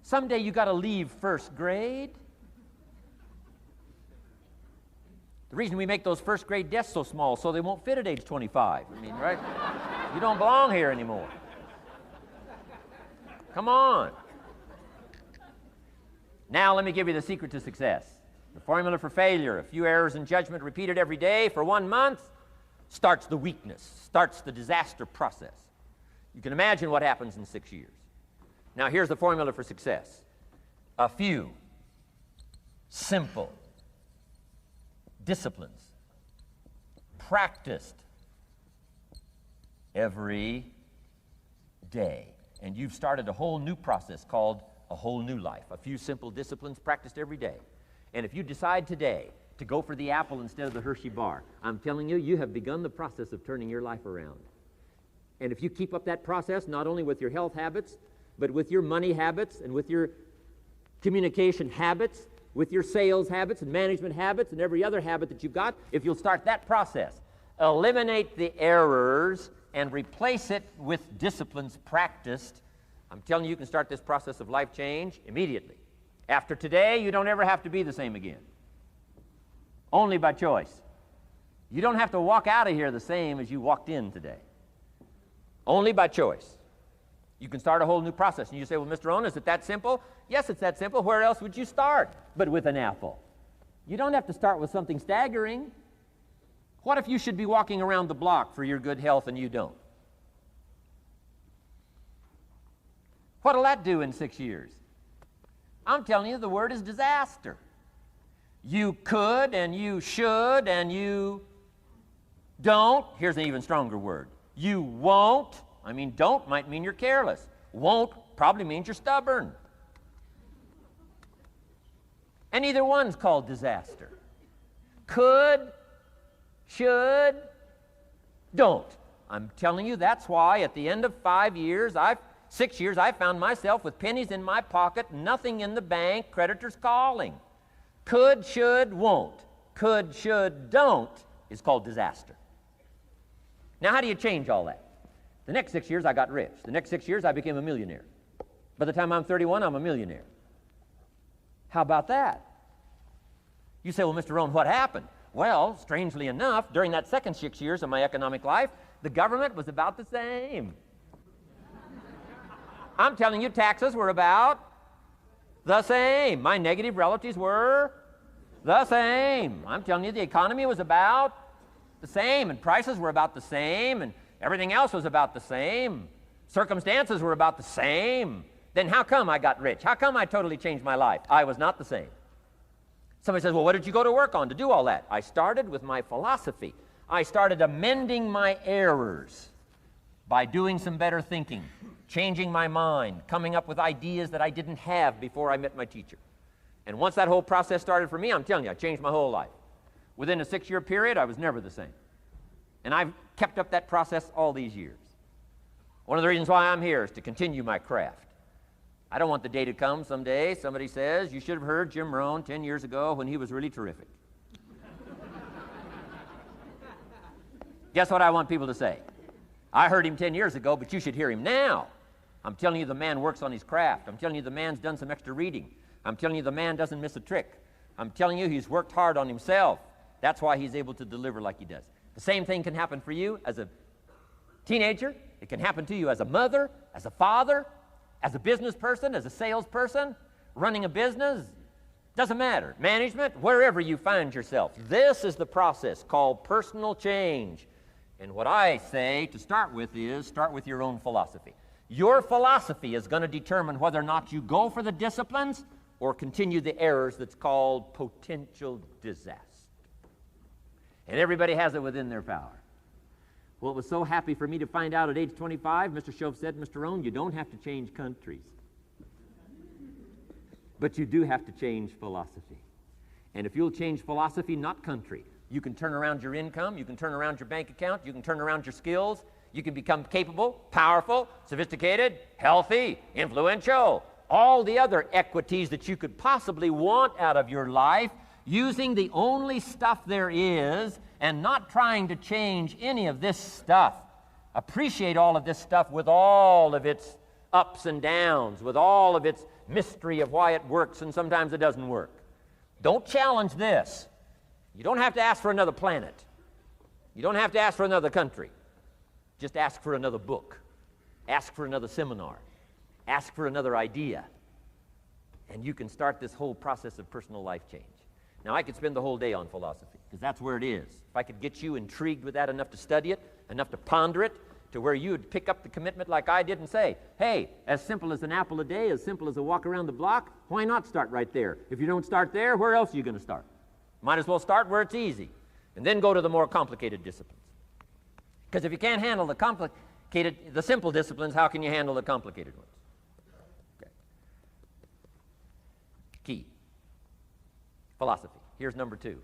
Someday you got to leave first grade. The reason we make those first grade desks so small so they won't fit at age 25. I mean, right? You don't belong here anymore. Come on. Now let me give you the secret to success. The formula for failure: a few errors in judgment repeated every day for 1 month starts the weakness, starts the disaster process. You can imagine what happens in 6 years. Now here's the formula for success: a few simple disciplines practiced every day. And you've started a whole new process called a whole new life. A few simple disciplines practiced every day. And if you decide today to go for the apple instead of the Hershey bar, I'm telling you, you have begun the process of turning your life around. And if you keep up that process, not only with your health habits, but with your money habits and with your communication habits, with your sales habits and management habits and every other habit that you've got, if you'll start that process, eliminate the errors and replace it with disciplines practiced, I'm telling you, you can start this process of life change immediately. After today, you don't ever have to be the same again. Only by choice. You don't have to walk out of here the same as you walked in today. Only by choice. You can start a whole new process. And you say, well, Mr. Rohn, is it that simple? Yes, it's that simple. Where else would you start but with an apple? You don't have to start with something staggering. What if you should be walking around the block for your good health and you don't? What'll that do in 6 years? I'm telling you, the word is disaster. You could and you should and you don't. Here's an even stronger word. You won't. I mean, don't might mean you're careless. Won't probably means you're stubborn. And either one's called disaster. Could, should, don't. I'm telling you, that's why at the end of 6 years, I found myself with pennies in my pocket, nothing in the bank, creditors calling. Could, should, won't. Could, should, don't is called disaster. Now, how do you change all that? The next 6 years, I got rich. The next 6 years, I became a millionaire. By the time I'm 31, I'm a millionaire. How about that? You say, well, Mr. Rohn, what happened? Well, strangely enough, during that second 6 years of my economic life, the government was about the same. I'm telling you, taxes were about the same. My negative relatives were the same. I'm telling you, the economy was about the same, and prices were about the same, and everything else was about the same. Circumstances were about the same. Then how come I got rich? How come I totally changed my life? I was not the same. Somebody says, well, what did you go to work on to do all that? I started with my philosophy. I started amending my errors by doing some better thinking, changing my mind, coming up with ideas that I didn't have before I met my teacher. And once that whole process started for me, I'm telling you, I changed my whole life. Within a 6-year period, I was never the same. And I've kept up that process all these years. One of the reasons why I'm here is to continue my craft. I don't want the day to come someday somebody says, you should have heard Jim Rohn 10 years ago when he was really terrific. Guess what I want people to say? I heard him 10 years ago, but you should hear him now. I'm telling you the man works on his craft. I'm telling you the man's done some extra reading. I'm telling you the man doesn't miss a trick. I'm telling you he's worked hard on himself. That's why he's able to deliver like he does. The same thing can happen for you as a teenager. It can happen to you as a mother, as a father, as a business person, as a salesperson, running a business. Doesn't matter. Management, wherever you find yourself. This is the process called personal change. And what I say to start with is start with your own philosophy. Your philosophy is going to determine whether or not you go for the disciplines or continue the errors that's called potential disaster. And everybody has it within their power. Well, it was so happy for me to find out at age 25, Mr. Shove said, Mr. Rohn, you don't have to change countries. But you do have to change philosophy. And if you'll change philosophy, not country, you can turn around your income, you can turn around your bank account, you can turn around your skills, you can become capable, powerful, sophisticated, healthy, influential, all the other equities that you could possibly want out of your life, using the only stuff there is and not trying to change any of this stuff. Appreciate all of this stuff with all of its ups and downs, with all of its mystery of why it works and sometimes it doesn't work. Don't challenge this. You don't have to ask for another planet. You don't have to ask for another country. Just ask for another book. Ask for another seminar. Ask for another idea. And you can start this whole process of personal life change. Now, I could spend the whole day on philosophy, because that's where it is. If I could get you intrigued with that enough to study it, enough to ponder it, to where you would pick up the commitment like I did and say, hey, as simple as an apple a day, as simple as a walk around the block, why not start right there? If you don't start there, where else are you going to start? Might as well start where it's easy, and then go to the more complicated disciplines. Because if you can't handle the simple disciplines, how can you handle the complicated ones? Okay. Key. Philosophy. Here's number 2.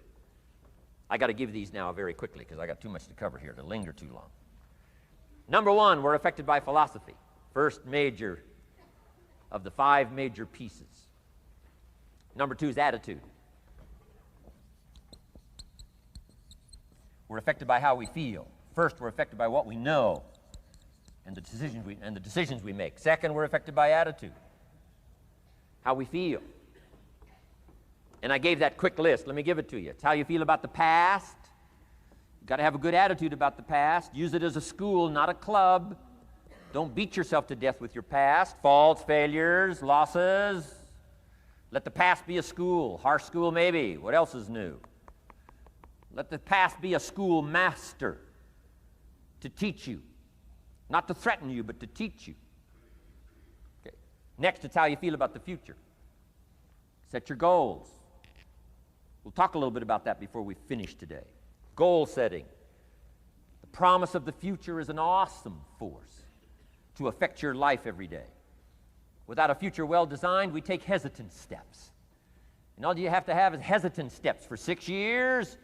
I got to give these now very quickly because I got too much to cover here to linger too long. Number 1, we're affected by philosophy. First major of the 5 major pieces. Number 2 is attitude. We're affected by how we feel. First, we're affected by what we know and the decisions we make. Second, we're affected by attitude, how we feel. And I gave that quick list. Let me give it to you. It's how you feel about the past. You've got to have a good attitude about the past. Use it as a school, not a club. Don't beat yourself to death with your past. Faults, failures, losses. Let the past be a school. Harsh school maybe. What else is new? Let the past be a school master to teach you. Not to threaten you, but to teach you. Okay. Next, it's how you feel about the future. Set your goals. We'll talk a little bit about that before we finish today. Goal setting. The promise of the future is an awesome force to affect your life every day. Without a future well designed, we take hesitant steps. And all you have to have is hesitant steps for 6 years.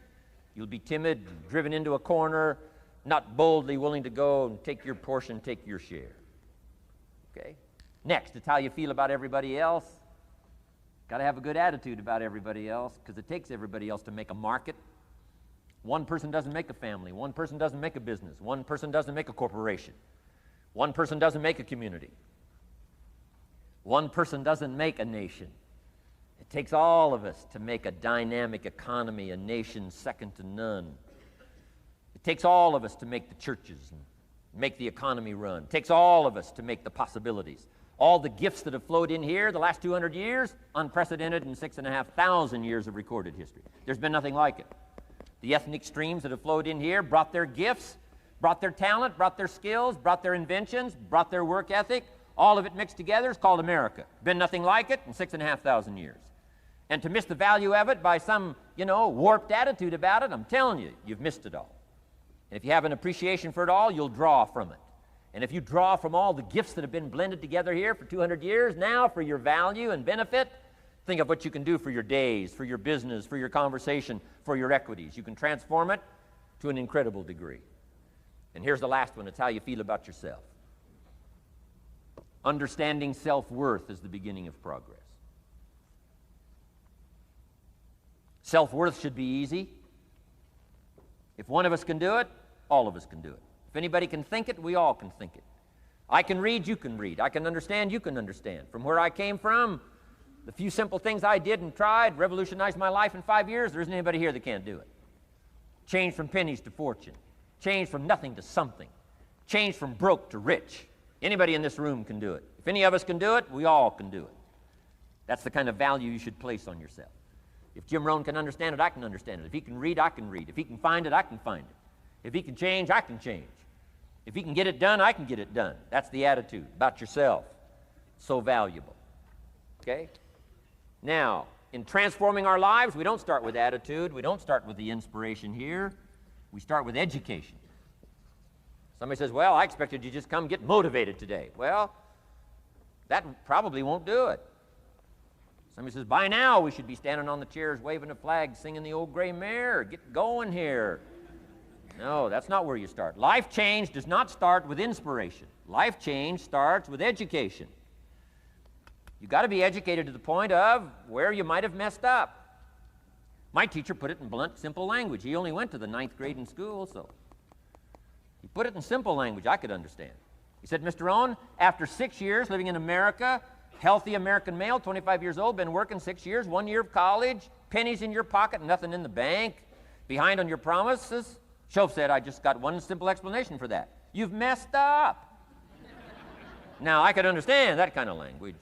You'll be timid, driven into a corner, not boldly willing to go and take your portion, take your share. Okay? Next, it's how you feel about everybody else. Got to have a good attitude about everybody else because it takes everybody else to make a market. One person doesn't make a family. One person doesn't make a business. One person doesn't make a corporation. One person doesn't make a community. One person doesn't make a nation. It takes all of us to make a dynamic economy, a nation second to none. It takes all of us to make the churches and make the economy run. It takes all of us to make the possibilities. All the gifts that have flowed in here the last 200 years, unprecedented in 6,500 years of recorded history. There's been nothing like it. The ethnic streams that have flowed in here brought their gifts, brought their talent, brought their skills, brought their inventions, brought their work ethic. All of it mixed together is called America. Been nothing like it in 6,500 years. And to miss the value of it by some, warped attitude about it, I'm telling you, you've missed it all. And if you have an appreciation for it all, you'll draw from it. And if you draw from all the gifts that have been blended together here for 200 years now for your value and benefit, think of what you can do for your days, for your business, for your conversation, for your equities. You can transform it to an incredible degree. And here's the last one. It's how you feel about yourself. Understanding self-worth is the beginning of progress. Self-worth should be easy. If one of us can do it, all of us can do it. If anybody can think it, we all can think it. I can read, you can read. I can understand, you can understand. From where I came from, the few simple things I did and tried revolutionized my life in 5 years. There isn't anybody here that can't do it. Change from pennies to fortune. Change from nothing to something. Change from broke to rich. Anybody in this room can do it. If any of us can do it, we all can do it. That's the kind of value you should place on yourself. If Jim Rohn can understand it, I can understand it. If he can read, I can read. If he can find it, I can find it. If he can change, I can change. If he can get it done, I can get it done. That's the attitude about yourself. So valuable. Okay? Now, in transforming our lives, we don't start with attitude. We don't start with the inspiration here. We start with education. Somebody says, well, I expected you just come get motivated today. Well, that probably won't do it. Somebody says, by now we should be standing on the chairs, waving a flag, singing the old gray mare. Get going here. No, that's not where you start. Life change does not start with inspiration. Life change starts with education. You've got to be educated to the point of where you might have messed up. My teacher put it in blunt, simple language. He only went to the 9th grade in school, so he put it in simple language I could understand. He said, Mr. Rohn, after 6 years living in America, healthy American male, 25 years old, been working 6 years, 1 year of college, pennies in your pocket, nothing in the bank, behind on your promises. Shoaff said, I just got one simple explanation for that. You've messed up. Now, I could understand that kind of language.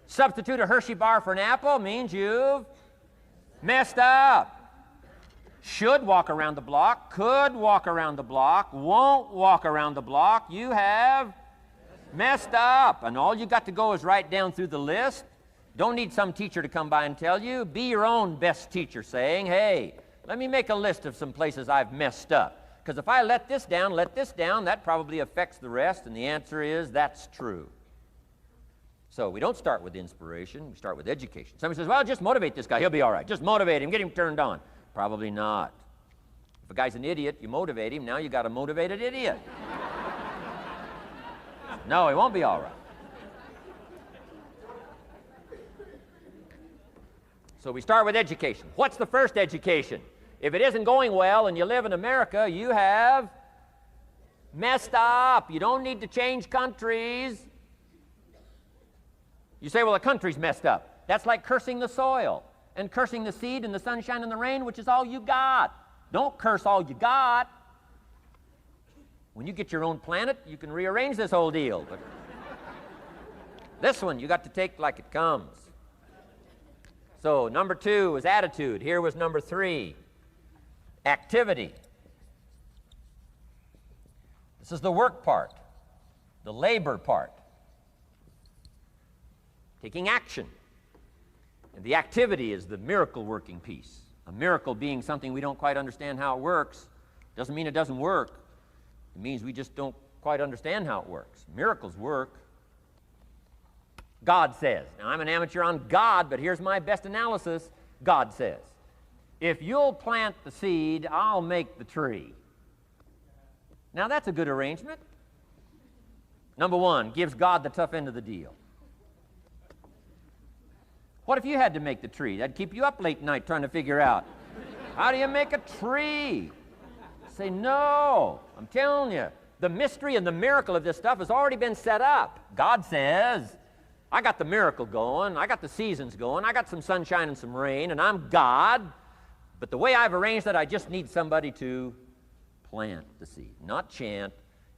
Substitute a Hershey bar for an apple means you've messed up. Should walk around the block, could walk around the block, won't walk around the block. You have messed up. And all you got to go is write down through the list. Don't need some teacher to come by and tell you. Be your own best teacher saying, hey, let me make a list of some places I've messed up. Because if I let this down, that probably affects the rest. And the answer is, that's true. So we don't start with inspiration. We start with education. Somebody says, well, just motivate this guy. He'll be all right. Just motivate him. Get him turned on. Probably not. If a guy's an idiot, you motivate him. Now you got a motivated idiot. No, he won't be all right. So we start with education. What's the first education? If it isn't going well and you live in America, you have messed up. You don't need to change countries. You say, well, the country's messed up. That's like cursing the soil and cursing the seed and the sunshine and the rain, which is all you got. Don't curse all you got. When you get your own planet, you can rearrange this whole deal. But this one, you got to take like it comes. So number 2 was attitude. Here was number 3, activity. This is the work part, the labor part. Taking action. And the activity is the miracle working piece. A miracle being something we don't quite understand how it works. Doesn't mean it doesn't work. It means we just don't quite understand how it works. Miracles work. God says. Now, I'm an amateur on God, but here's my best analysis. God says, if you'll plant the seed, I'll make the tree. Now, that's a good arrangement. Number 1, gives God the tough end of the deal. What if you had to make the tree? That'd keep you up late at night trying to figure out, how do you make a tree? Say, no, I'm telling you, the mystery and the miracle of this stuff has already been set up. God says, I got the miracle going, I got the seasons going, I got some sunshine and some rain, and I'm God, but the way I've arranged that, I just need somebody to plant the seed, not chant.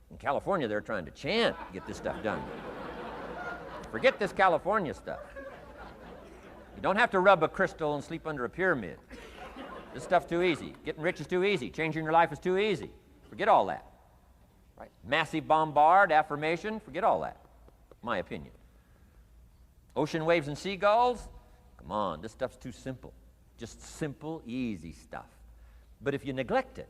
In California, they're trying to chant to get this stuff done. Forget this California stuff. You don't have to rub a crystal and sleep under a pyramid. This stuff's too easy. Getting rich is too easy. Changing your life is too easy. Forget all that. Right? Massive bombard, affirmation, forget all that. My opinion. Ocean waves and seagulls? Come on, this stuff's too simple. Just simple, easy stuff. But if you neglect it,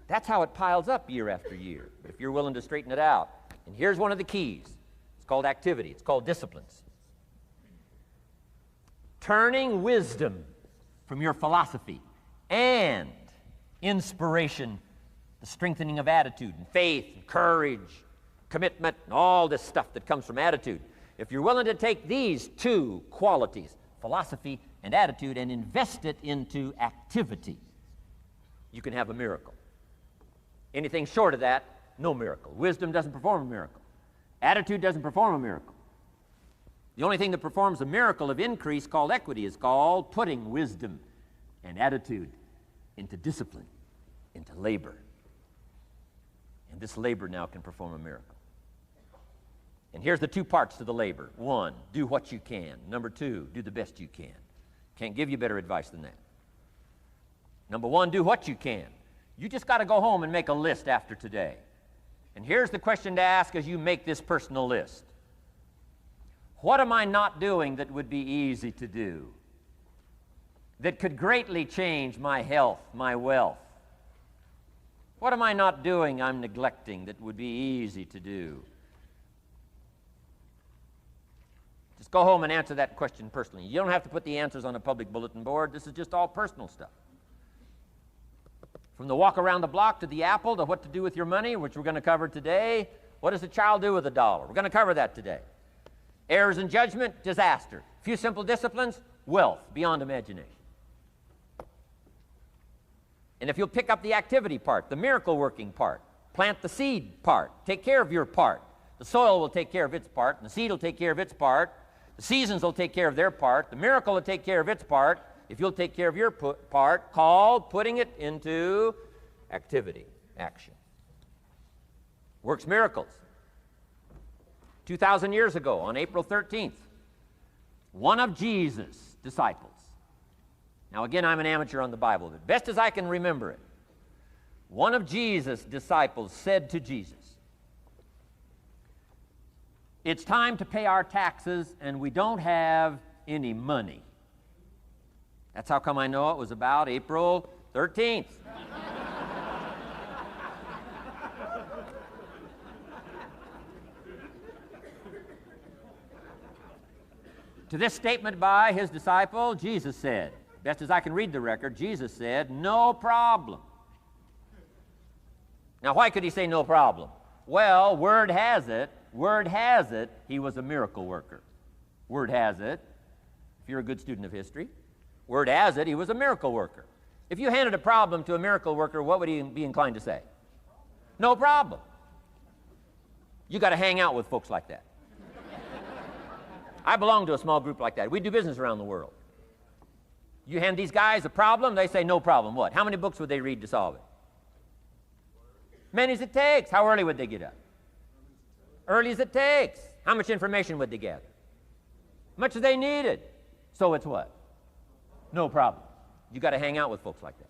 that's how it piles up year after year. But if you're willing to straighten it out, and here's one of the keys. It's called activity. It's called disciplines. Turning wisdom from your philosophy and inspiration, the strengthening of attitude and faith and courage, commitment, and all this stuff that comes from attitude. If you're willing to take these two qualities, philosophy and attitude, and invest it into activity, you can have a miracle. Anything short of that, no miracle. Wisdom doesn't perform a miracle. Attitude doesn't perform a miracle. The only thing that performs a miracle of increase called equity is called putting wisdom and attitude into discipline, into labor. And this labor now can perform a miracle. And here's the two parts to the labor. One, do what you can. Number two, do the best you can. Can't give you better advice than that. Number one, do what you can. You just got to go home and make a list after today. And here's the question to ask as you make this personal list. What am I not doing that would be easy to do, that could greatly change my health, my wealth? What am I not doing I'm neglecting that would be easy to do? Just go home and answer that question personally. You don't have to put the answers on a public bulletin board. This is just all personal stuff. From the walk around the block to the apple to what to do with your money, which we're going to cover today. What does a child do with $1? We're going to cover that today. Errors in judgment, disaster. Few simple disciplines, wealth beyond imagination. And if you'll pick up the activity part, the miracle working part, plant the seed part, take care of your part. The soil will take care of its part, and the seed will take care of its part. The seasons will take care of their part. The miracle will take care of its part. If you'll take care of your part, called putting it into activity, action. Works miracles. 2,000 years ago, on April 13th, one of Jesus' disciples. Now again, I'm an amateur on the Bible, but best as I can remember it, one of Jesus' disciples said to Jesus, "It's time to pay our taxes and we don't have any money." That's how come I know it was about April 13th. To this statement by his disciple, Jesus said, best as I can read the record, Jesus said, "No problem." Now, why could he say no problem? Well, word has it, he was a miracle worker. Word has it, if you're a good student of history, word has it, he was a miracle worker. If you handed a problem to a miracle worker, what would he be inclined to say? No problem. You got to hang out with folks like that. I belong to a small group like that. We do business around the world. You hand these guys a problem, they say no problem. What? How many books would they read to solve it? Many as it takes. How early would they get up? Early as it takes. How much information would they gather? Much as they needed. So it's what? No problem. You got to hang out with folks like that.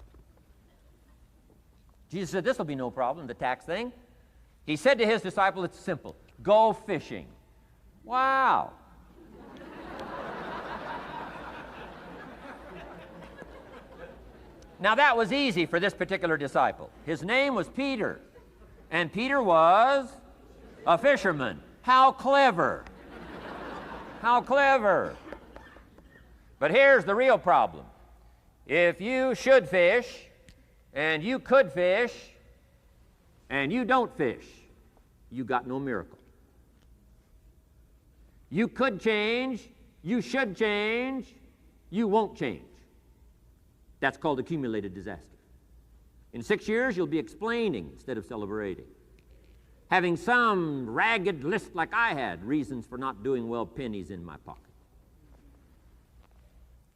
Jesus said this will be no problem, the tax thing. He said to his disciple, it's simple. Go fishing. Wow. Now that was easy for this particular disciple. His name was Peter, and Peter was a fisherman. How clever. How clever. But here's the real problem. If you should fish, and you could fish, and you don't fish, you got no miracle. You could change, you should change, you won't change. That's called accumulated disaster. In 6 years, you'll be explaining instead of celebrating. Having some ragged list like I had, reasons for not doing well, pennies in my pocket.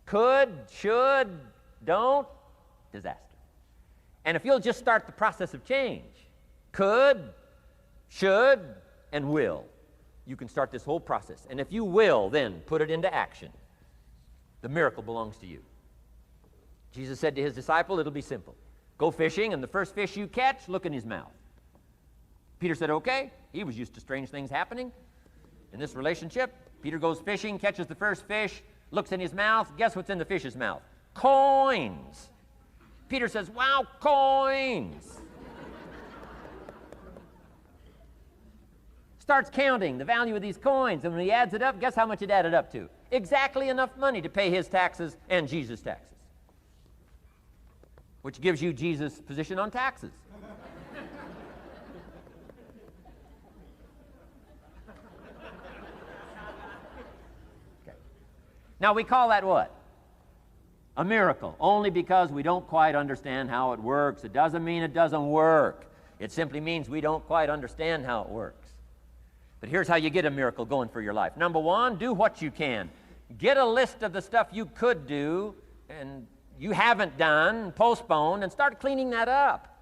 Could, should, don't, disaster. And if you'll just start the process of change, could, should, and will, you can start this whole process. And if you will, then put it into action, the miracle belongs to you. Jesus said to his disciple, it'll be simple. Go fishing, and the first fish you catch, look in his mouth. Peter said, okay. He was used to strange things happening in this relationship. Peter goes fishing, catches the first fish, looks in his mouth. Guess what's in the fish's mouth? Coins. Peter says, wow, coins. Starts counting the value of these coins, and when he adds it up, guess how much it added up to? Exactly enough money to pay his taxes and Jesus' taxes, which gives you Jesus' position on taxes. Okay. Now we call that what? A miracle, only because we don't quite understand how it works. It doesn't mean it doesn't work. It simply means we don't quite understand how it works. But here's how you get a miracle going for your life. Number one, do what you can. Get a list of the stuff you could do and you haven't done, postponed, and start cleaning that up.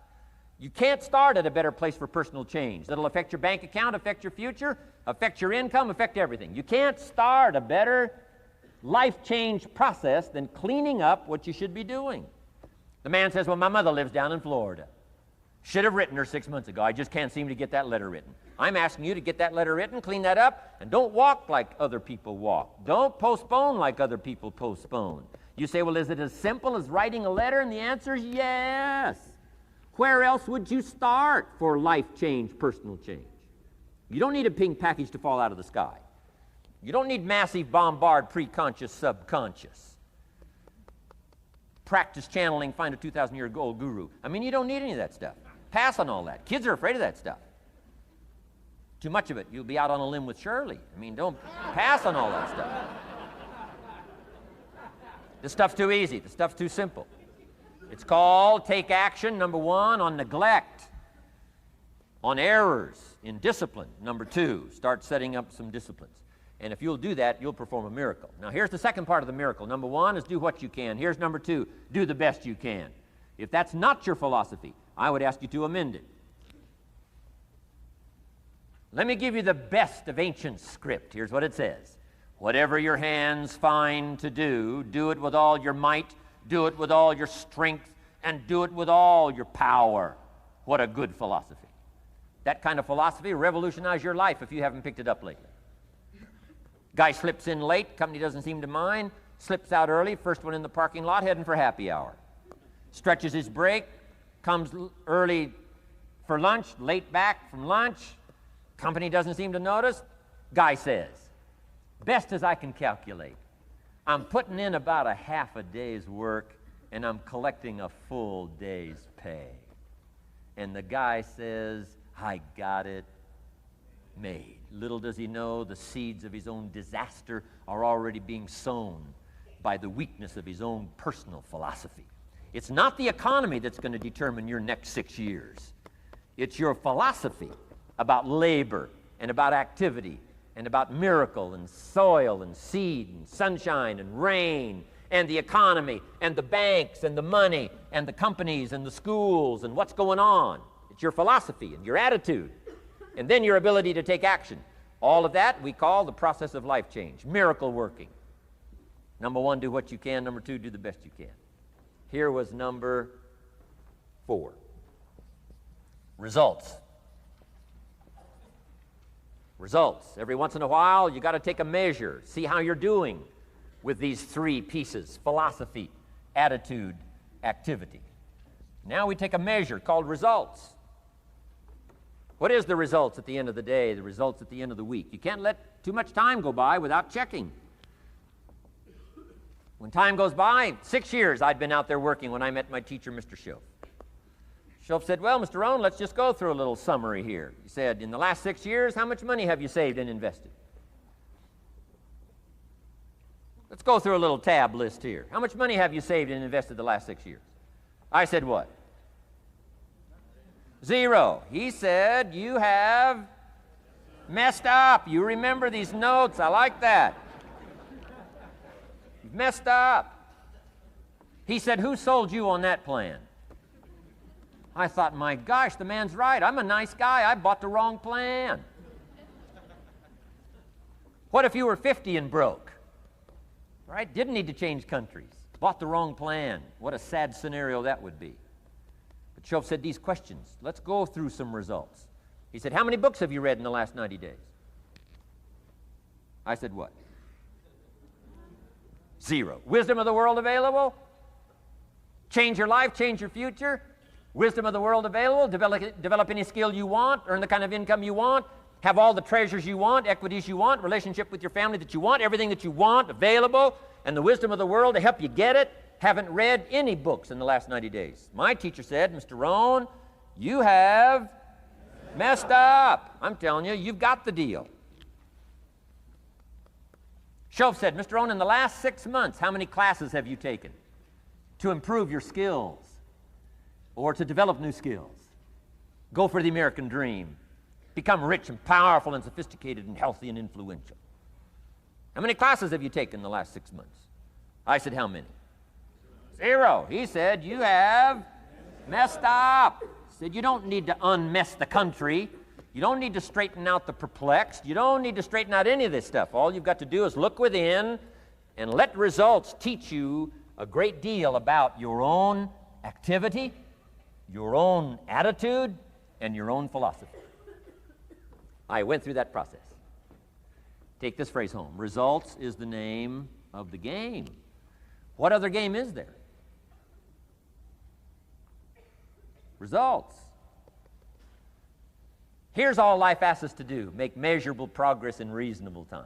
You can't start at a better place for personal change. That'll affect your bank account, affect your future, affect your income, affect everything. You can't start a better life change process than cleaning up what you should be doing. The man says, well, my mother lives down in Florida. Should have written her 6 months ago. I just can't seem to get that letter written. I'm asking you to get that letter written, clean that up, and don't walk like other people walk. Don't postpone like other people postpone. You say, well, is it as simple as writing a letter? And the answer is yes. Where else would you start for life change, personal change? You don't need a pink package to fall out of the sky. You don't need massive bombard, pre-conscious, subconscious. Practice channeling, find a 2,000-year-old guru. I mean, you don't need any of that stuff. Pass on all that. Kids are afraid of that stuff. Too much of it, you'll be out on a limb with Shirley. I mean, don't pass on all that stuff. This stuff's too easy. This stuff's too simple. It's called take action, number one, on neglect, on errors in discipline. Number two, start setting up some disciplines. And if you'll do that, you'll perform a miracle. Now, here's the second part of the miracle. Number one is do what you can. Here's number two, do the best you can. If that's not your philosophy, I would ask you to amend it. Let me give you the best of ancient script. Here's what it says. Whatever your hands find to do, do it with all your might, do it with all your strength, and do it with all your power. What a good philosophy. That kind of philosophy will revolutionize your life if you haven't picked it up lately. Guy slips in late, company doesn't seem to mind, slips out early, first one in the parking lot, heading for happy hour. Stretches his break, comes early for lunch, late back from lunch, company doesn't seem to notice. Guy says, best as I can calculate, I'm putting in about a half a day's work and I'm collecting a full day's pay. And the guy says, I got it made. Little does he know the seeds of his own disaster are already being sown by the weakness of his own personal philosophy. It's not the economy that's going to determine your next 6 years. It's your philosophy about labor and about activity and about miracle and soil and seed and sunshine and rain and the economy and the banks and the money and the companies and the schools and what's going on. It's your philosophy and your attitude and then your ability to take action. All of that we call the process of life change, miracle working. Number one, do what you can. Number two, do the best you can. Here was number 4. Results. Results. Every once in a while, you got to take a measure, see how you're doing with these 3 pieces: philosophy, attitude, activity. Now we take a measure called results. What is the results at the end of the day, the results at the end of the week? You can't let too much time go by without checking. When time goes by, 6 years I'd been out there working when I met my teacher, Mr. Schoaf. Schoaf said, well, Mr. Rohn, let's just go through a little summary here. He said, in the last 6 years, how much money have you saved and invested? Let's go through a little tab list here. How much money have you saved and invested the last 6 years? I said, what? 0. He said, you have messed up. You remember these notes. I like that. You've messed up. He said, who sold you on that plan? I thought, my gosh, the man's right. I'm a nice guy. I bought the wrong plan. What if you were 50 and broke? Right? Didn't need to change countries. Bought the wrong plan. What a sad scenario that would be. But Schoaf said these questions. Let's go through some results. He said, how many books have you read in the last 90 days? I said what? 0. Wisdom of the world available? Change your life, change your future. Wisdom of the world available. Develop any skill you want. Earn the kind of income you want. Have all the treasures you want, equities you want, relationship with your family that you want, everything that you want available, and the wisdom of the world to help you get it. Haven't read any books in the last 90 days. My teacher said, Mr. Rohn, you have messed up. I'm telling you, you've got the deal. Shoaff said, Mr. Rohn, in the last 6 months, how many classes have you taken to improve your skills or to develop new skills? Go for the American dream. Become rich and powerful and sophisticated and healthy and influential. How many classes have you taken in the last 6 months? I said, how many? 0. He said, you have messed up. He said, you don't need to unmess the country. You don't need to straighten out the perplexed. You don't need to straighten out any of this stuff. All you've got to do is look within and let results teach you a great deal about your own activity, your own attitude, and your own philosophy. I went through that process. Take this phrase home. Results is the name of the game. What other game is there? Results. Here's all life asks us to do. Make measurable progress in reasonable time.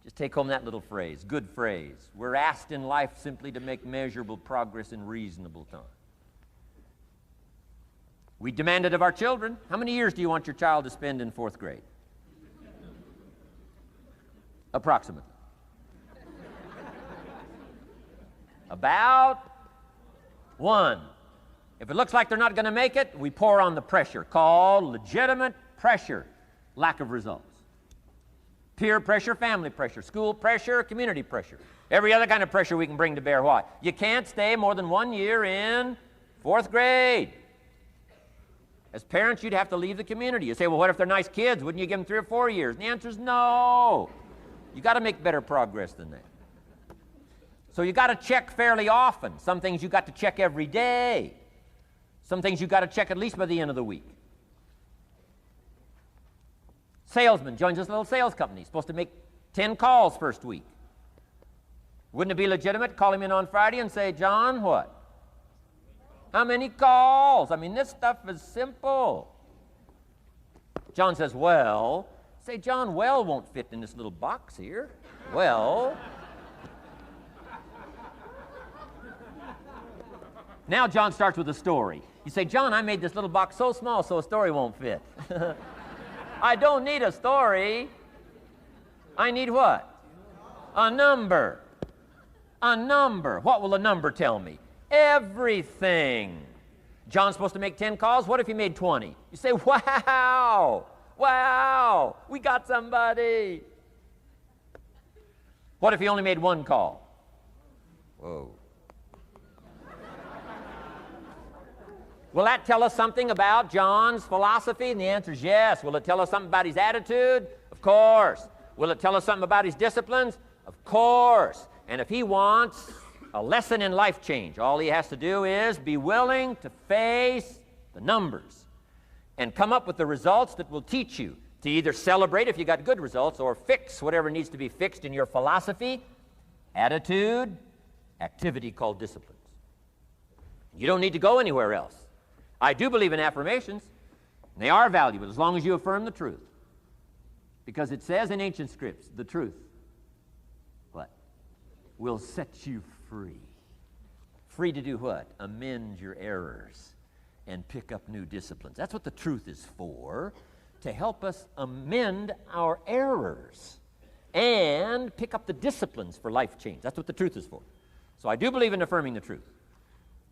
Just take home that little phrase. Good phrase. We're asked in life simply to make measurable progress in reasonable time. We demand it of our children. How many years do you want your child to spend in 4th grade? Approximately. About 1. If it looks like they're not going to make it, we pour on the pressure, called legitimate pressure, lack of results. Peer pressure, family pressure, school pressure, community pressure. Every other kind of pressure we can bring to bear. What? You can't stay more than 1 year in 4th grade. As parents, you'd have to leave the community. You say, well, what if they're nice kids? Wouldn't you give them 3 or 4 years? And the answer is no. You got to make better progress than that. So you got to check fairly often. Some things you got to check every day. Some things you got to check at least by the end of the week. Salesman joins this little sales company. He's supposed to make 10 calls first week. Wouldn't it be legitimate to call him in on Friday and say, John, what? How many calls? I mean, this stuff is simple. John says, well. Say, John, well won't fit in this little box here. Well. Now John starts with a story. You say, John, I made this little box so small so a story won't fit. I don't need a story. I need what? A number. A number. What will a number tell me? Everything. John's supposed to make 10 calls. What if he made 20? You say, wow, wow, we got somebody. What if he only made 1 call? Whoa. Will that tell us something about John's philosophy? And the answer is yes. Will it tell us something about his attitude? Of course. Will it tell us something about his disciplines? Of course. And if he wants a lesson in life change, all he has to do is be willing to face the numbers and come up with the results that will teach you to either celebrate if you got good results or fix whatever needs to be fixed in your philosophy, attitude, activity called disciplines. You don't need to go anywhere else. I do believe in affirmations. They are valuable as long as you affirm the truth. Because it says in ancient scripts, the truth, what? Will set you free. Free to do what? Amend your errors and pick up new disciplines. That's what the truth is for, to help us amend our errors and pick up the disciplines for life change. That's what the truth is for. So I do believe in affirming the truth.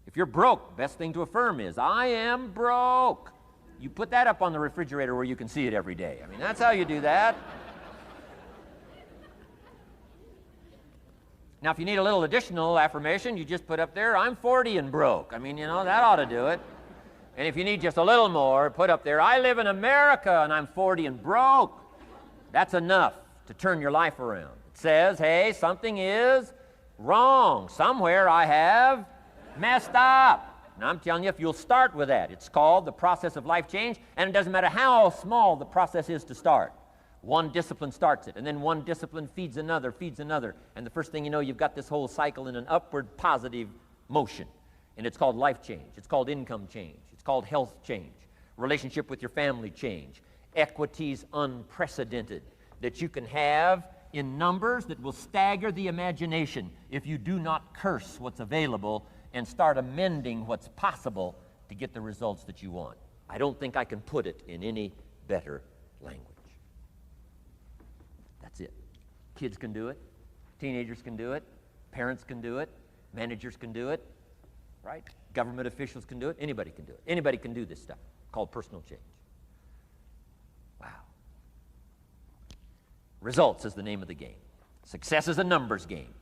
If you're broke, best thing to affirm is, I am broke. You put that up on the refrigerator where you can see it every day. I mean, that's how you do that. Now, if you need a little additional affirmation, you just put up there, I'm 40 and broke. I mean, you know, that ought to do it. And if you need just a little more, put up there, I live in America and I'm 40 and broke. That's enough to turn your life around. It says, hey, something is wrong. Somewhere I have messed up. And I'm telling you, if you'll start with that, it's called the process of life change, and it doesn't matter how small the process is to start. One discipline starts it, and then one discipline feeds another, and the first thing you know, you've got this whole cycle in an upward positive motion. And it's called life change. It's called income change. It's called health change. Relationship with your family change. Equities unprecedented that you can have in numbers that will stagger the imagination if you do not curse what's available and start amending what's possible to get the results that you want. I don't think I can put it in any better language. That's it. Kids can do it. Teenagers can do it. Parents can do it. Managers can do it. Right? Government officials can do it. Anybody can do it. Anybody can do this stuff called personal change. Wow. Results is the name of the game. Success is a numbers game.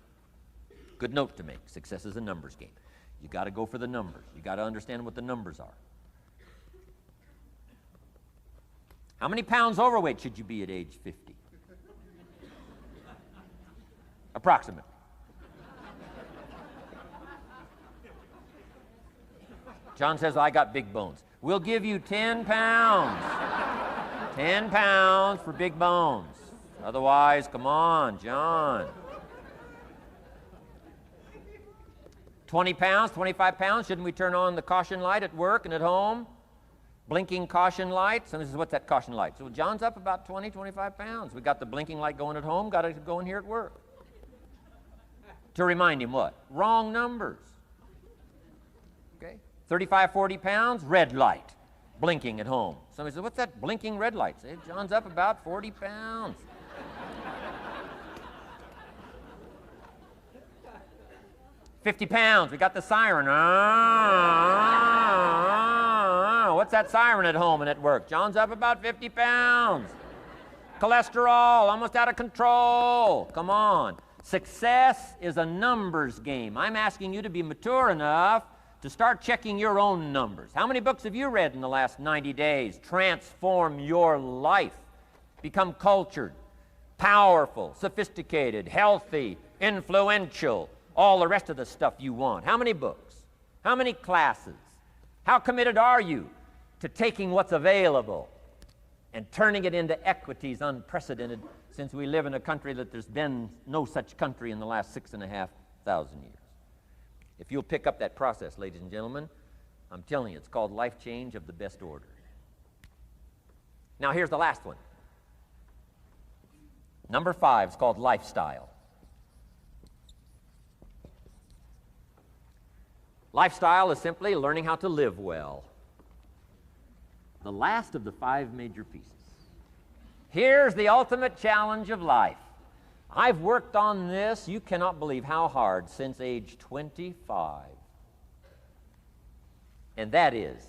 Good note to make. Success is a numbers game. You got to go for the numbers. You got to understand what the numbers are. How many pounds overweight should you be at age 50? Approximately. John says, I got big bones. We'll give you 10 pounds. 10 pounds for big bones. Otherwise, come on, John. 20 pounds, 25 pounds, shouldn't we turn on the caution light at work and at home? Blinking caution light. Somebody says, what's that caution light? So John's up about 20, 25 pounds. We got the blinking light going at home, got it going here at work. To remind him what? Wrong numbers. Okay? 35, 40 pounds, red light, blinking at home. Somebody says, what's that blinking red light? Say, John's up about 40 pounds. 50 pounds, we got the siren. What's that siren at home and at work? John's up about 50 pounds. Cholesterol, almost out of control. Come on. Success is a numbers game. I'm asking you to be mature enough to start checking your own numbers. How many books have you read in the last 90 days? Transform your life. Become cultured, powerful, sophisticated, healthy, influential, all the rest of the stuff you want. How many books? How many classes? How committed are you to taking what's available and turning it into equities unprecedented, since we live in a country that there's been no such country in the last 6,500 years? If you'll pick up that process, ladies and gentlemen, I'm telling you, it's called life change of the best order. Now here's the last one. Number 5 is called lifestyle. Lifestyle is simply learning how to live well. The last of the 5 major pieces. Here's the ultimate challenge of life. I've worked on this, you cannot believe how hard, since age 25. And that is,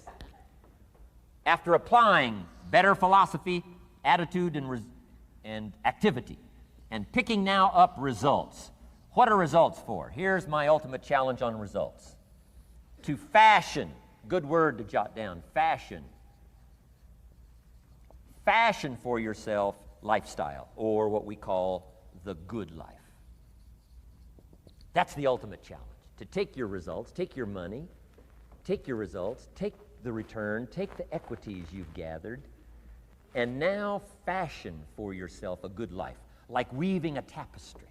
after applying better philosophy, attitude, and activity, and picking now up results. What are results for? Here's my ultimate challenge on results. To fashion, good word to jot down, fashion. Fashion for yourself lifestyle, or what we call the good life. That's the ultimate challenge. To take your results, take your money, take your results, take the return, take the equities you've gathered, and now fashion for yourself a good life, like weaving a tapestry.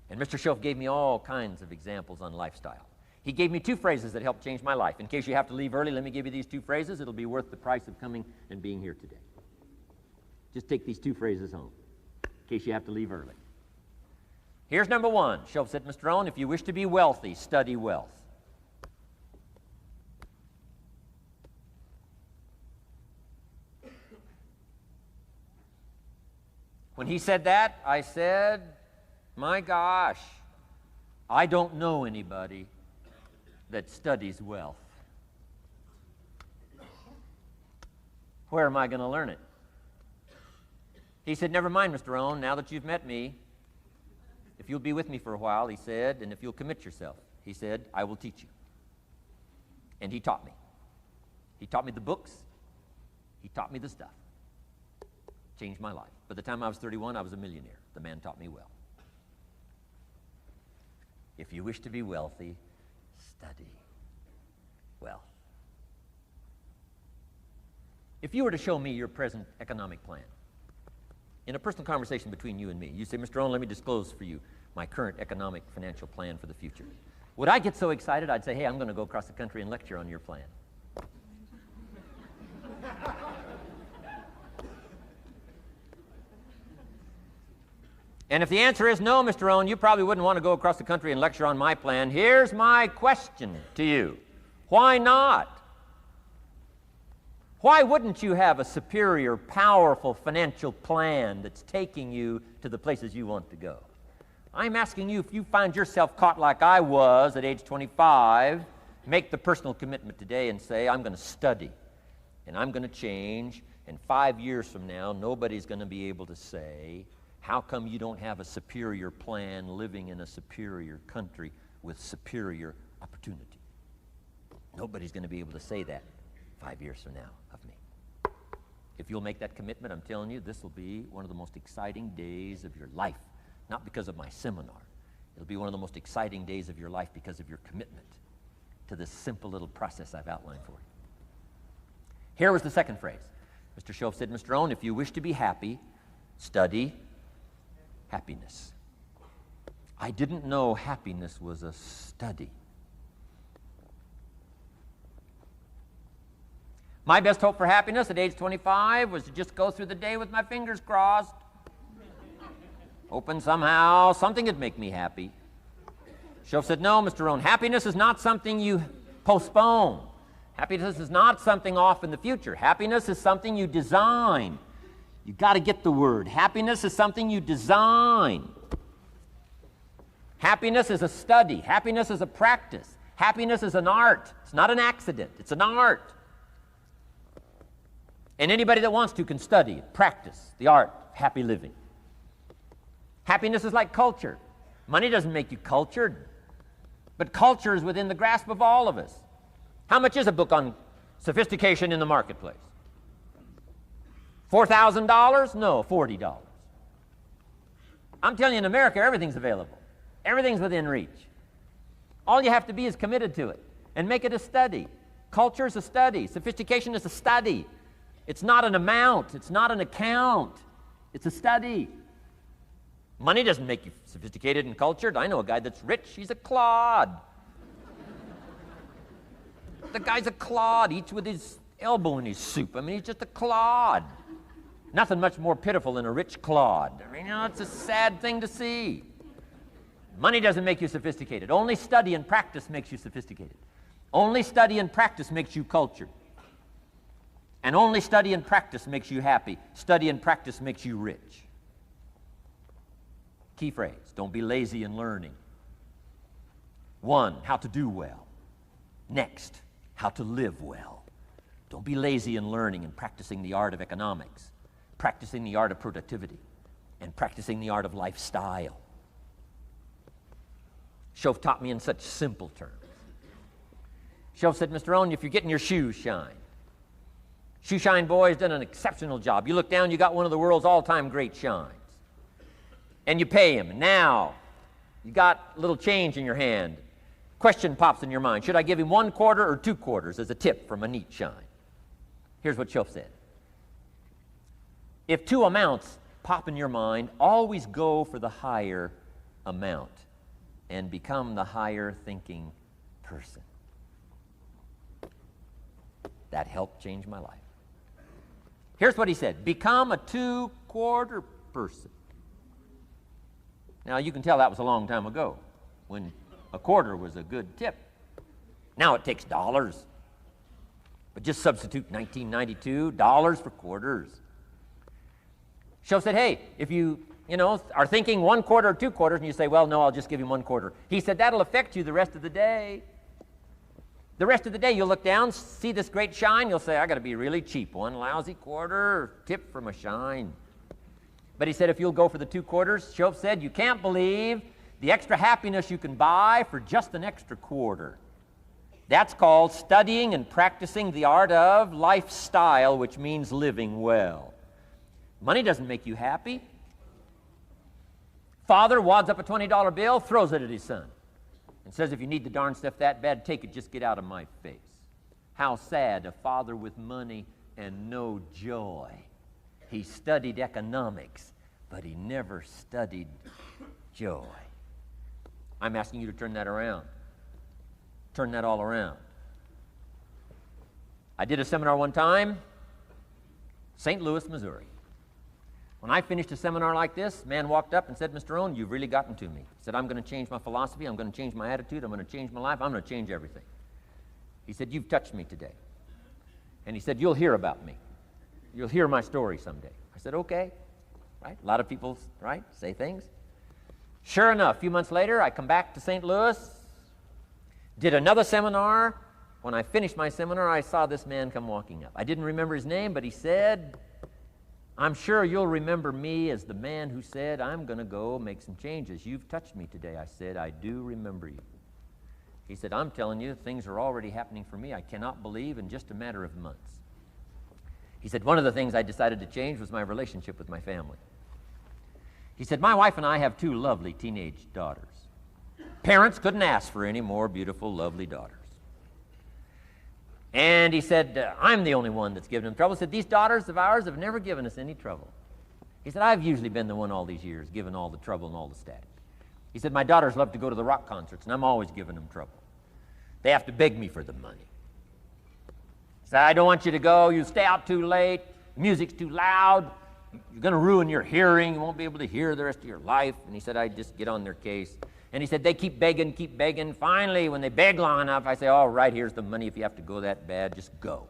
And Mr. Schoaf gave me all kinds of examples on lifestyle. He gave me 2 phrases that helped change my life. In case you have to leave early, let me give you these 2 phrases. It'll be worth the price of coming and being here today. Just take these 2 phrases home, in case you have to leave early. Here's number 1. Schoaf said, Mr. Rohn, if you wish to be wealthy, study wealth. When he said that, I said, my gosh, I don't know anybody that studies wealth. Where am I going to learn it? He said, never mind, Mr. Rohn, now that you've met me, if you'll be with me for a while, he said, and if you'll commit yourself, he said, I will teach you. And he taught me. He taught me the books. He taught me the stuff. Changed my life. By the time I was 31, I was a millionaire. The man taught me well. If you wish to be wealthy, study wealth. If you were to show me your present economic plan, in a personal conversation between you and me, you say, Mr. Rohn, let me disclose for you my current economic financial plan for the future. Would I get so excited? I'd say, hey, I'm going to go across the country and lecture on your plan. And if the answer is no, Mr. Rohn, you probably wouldn't want to go across the country and lecture on my plan. Here's my question to you. Why not? Why wouldn't you have a superior, powerful financial plan that's taking you to the places you want to go? I'm asking you, if you find yourself caught like I was at age 25, make the personal commitment today and say, I'm going to study and I'm going to change, and 5 years from now, nobody's going to be able to say, how come you don't have a superior plan living in a superior country with superior opportunity? Nobody's going to be able to say that 5 years from now of me. If you'll make that commitment, I'm telling you, this will be one of the most exciting days of your life. Not because of my seminar. It'll be one of the most exciting days of your life because of your commitment to this simple little process I've outlined for you. Here was the second phrase. Mr. Shoaff said, Mr. Rohn, if you wish to be happy, study happiness. I didn't know happiness was a study. My best hope for happiness at age 25 was to just go through the day with my fingers crossed, hoping somehow something would make me happy. Shoaff said, no, Mr. Rohn, happiness is not something you postpone. Happiness is not something off in the future. Happiness is something you design. You got to get the word. Happiness is something you design. Happiness is a study. Happiness is a practice. Happiness is an art. It's not an accident. It's an art. And anybody that wants to can study, practice the art of happy living. Happiness is like culture. Money doesn't make you cultured, but culture is within the grasp of all of us. How much is a book on sophistication in the marketplace? $4,000? No, $40. I'm telling you, in America, everything's available. Everything's within reach. All you have to be is committed to it and make it a study. Culture is a study. Sophistication is a study. It's not an amount. It's not an account. It's a study. Money doesn't make you sophisticated and cultured. I know a guy that's rich. He's a clod. The guy's a clod. Eats with his elbow in his soup. I mean, he's just a clod. Nothing much more pitiful than a rich clod. I mean, you know, it's a sad thing to see. Money doesn't make you sophisticated. Only study and practice makes you sophisticated. Only study and practice makes you cultured. And only study and practice makes you happy. Study and practice makes you rich. Key phrase, don't be lazy in learning. 1, how to do well. Next, how to live well. Don't be lazy in learning and practicing the art of economics, practicing the art of productivity, and practicing the art of lifestyle. Shoaff taught me in such simple terms. Shoaff said, Mr. Rohn, if you're getting your shoes shined, Shoe Shine Boy has done an exceptional job. You look down, you got one of the world's all-time great shines. And you pay him. Now, you got a little change in your hand. Question pops in your mind. Should I give him 1 quarter or 2 quarters as a tip from a neat shine? Here's what Shoaff said. If 2 amounts pop in your mind, always go for the higher amount and become the higher thinking person. That helped change my life. Here's what he said. Become a 2-quarter person. Now, you can tell that was a long time ago when a quarter was a good tip. Now it takes dollars. But just substitute 1992, dollars for quarters. Shoaff said, hey, if you are thinking 1 quarter or 2 quarters, and you say, well, no, I'll just give him 1 quarter. He said, that'll affect you the rest of the day. The rest of the day, you'll look down, see this great shine, you'll say, I got to be really cheap. 1 lousy quarter, tip from a shine. But he said, if you'll go for the 2 quarters, Shoaff said, you can't believe the extra happiness you can buy for just an extra quarter. That's called studying and practicing the art of lifestyle, which means living well. Money doesn't make you happy. Father wads up a $20 bill, throws it at his son, and says, if you need the darn stuff that bad, take it, just get out of my face. How sad, a father with money and no joy. He studied economics, but he never studied joy. I'm asking you to turn that around. Turn that all around. I did a seminar one time, St. Louis, Missouri. When I finished a seminar like this, a man walked up and said, Mr. Rohn, you've really gotten to me. He said, I'm going to change my philosophy, I'm going to change my attitude, I'm going to change my life, I'm going to change everything. He said, you've touched me today. And he said, you'll hear about me. You'll hear my story someday. I said, okay. Right? A lot of people, right, say things. Sure enough, a few months later, I come back to St. Louis, did another seminar. When I finished my seminar, I saw this man come walking up. I didn't remember his name, but he said, I'm sure you'll remember me as the man who said, I'm going to go make some changes. You've touched me today. I said, I do remember you. He said, I'm telling you, things are already happening for me. I cannot believe in just a matter of months. He said, one of the things I decided to change was my relationship with my family. He said, my wife and I have two lovely teenage daughters. Parents couldn't ask for any more beautiful, lovely daughters. And he said, I'm the only one that's given them trouble. He said, these daughters of ours have never given us any trouble. He said, I've usually been the one all these years given all the trouble and all the static. He said, my daughters love to go to the rock concerts, and I'm always giving them trouble. They have to beg me for the money. He said, I don't want you to go. You stay out too late. The music's too loud. You're going to ruin your hearing. You won't be able to hear the rest of your life. And he said, I just get on their case. And he said, they keep begging. Finally, when they beg long enough, I say, all right, here's the money. If you have to go that bad, just go.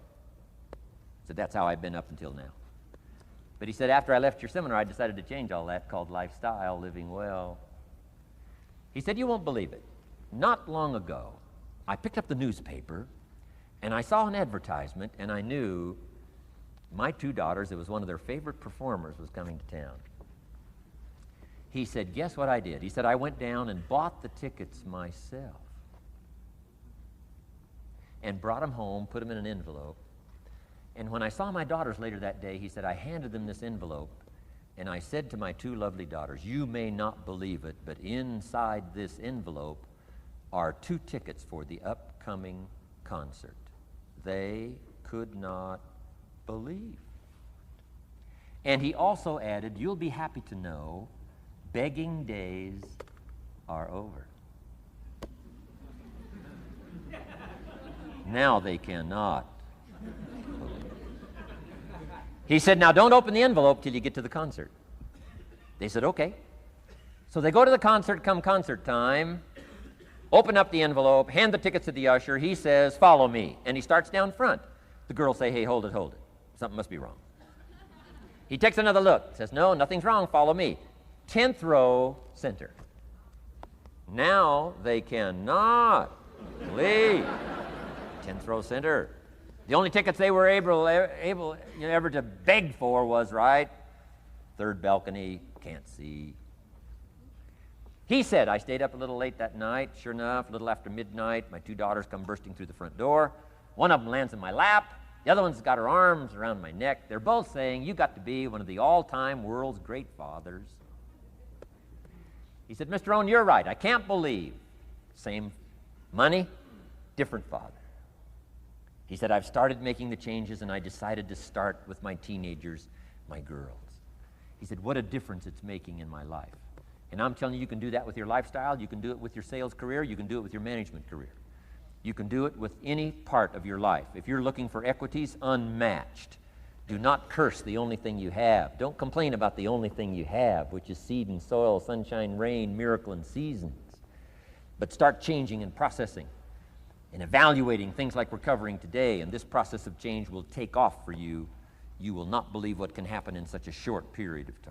So that's how I've been up until now. But he said, after I left your seminar, I decided to change all that, called lifestyle, living well. He said, you won't believe it. Not long ago, I picked up the newspaper, and I saw an advertisement, and I knew my two daughters, it was one of their favorite performers, was coming to town. He said, guess what I did? He said, I went down and bought the tickets myself and brought them home, put them in an envelope. And when I saw my daughters later that day, he said, I handed them this envelope, and I said to my two lovely daughters, you may not believe it, but inside this envelope are 2 tickets for the upcoming concert. They could not believe. And he also added, you'll be happy to know begging days are over. Now they cannot believe. He said, now don't open the envelope till you get to the concert. They said, okay. So they go to the concert, come concert time, open up the envelope, hand the tickets to the usher. He says, follow me. And he starts down front. The girls say, hey, hold it. Something must be wrong. He takes another look, says, no, nothing's wrong, follow me. 10th row, center. Now they cannot believe. 10th row, center. The only tickets they were able ever to beg for was, right, 3rd balcony, can't see. He said, I stayed up a little late that night. Sure enough, a little after midnight, my 2 daughters come bursting through the front door. One of them lands in my lap. The other one's got her arms around my neck. They're both saying, you got to be one of the all-time world's great fathers. He said, Mr. Rohn, you're right. I can't believe. Same money, different father. He said, I've started making the changes, and I decided to start with my teenagers, my girls. He said, what a difference it's making in my life. And I'm telling you, you can do that with your lifestyle. You can do it with your sales career. You can do it with your management career. You can do it with any part of your life. If you're looking for equities, unmatched. Do not curse the only thing you have. Don't complain about the only thing you have, which is seed and soil, sunshine, rain, miracle, and seasons. But start changing and processing and evaluating things like we're covering today, and this process of change will take off for you. You will not believe what can happen in such a short period of time.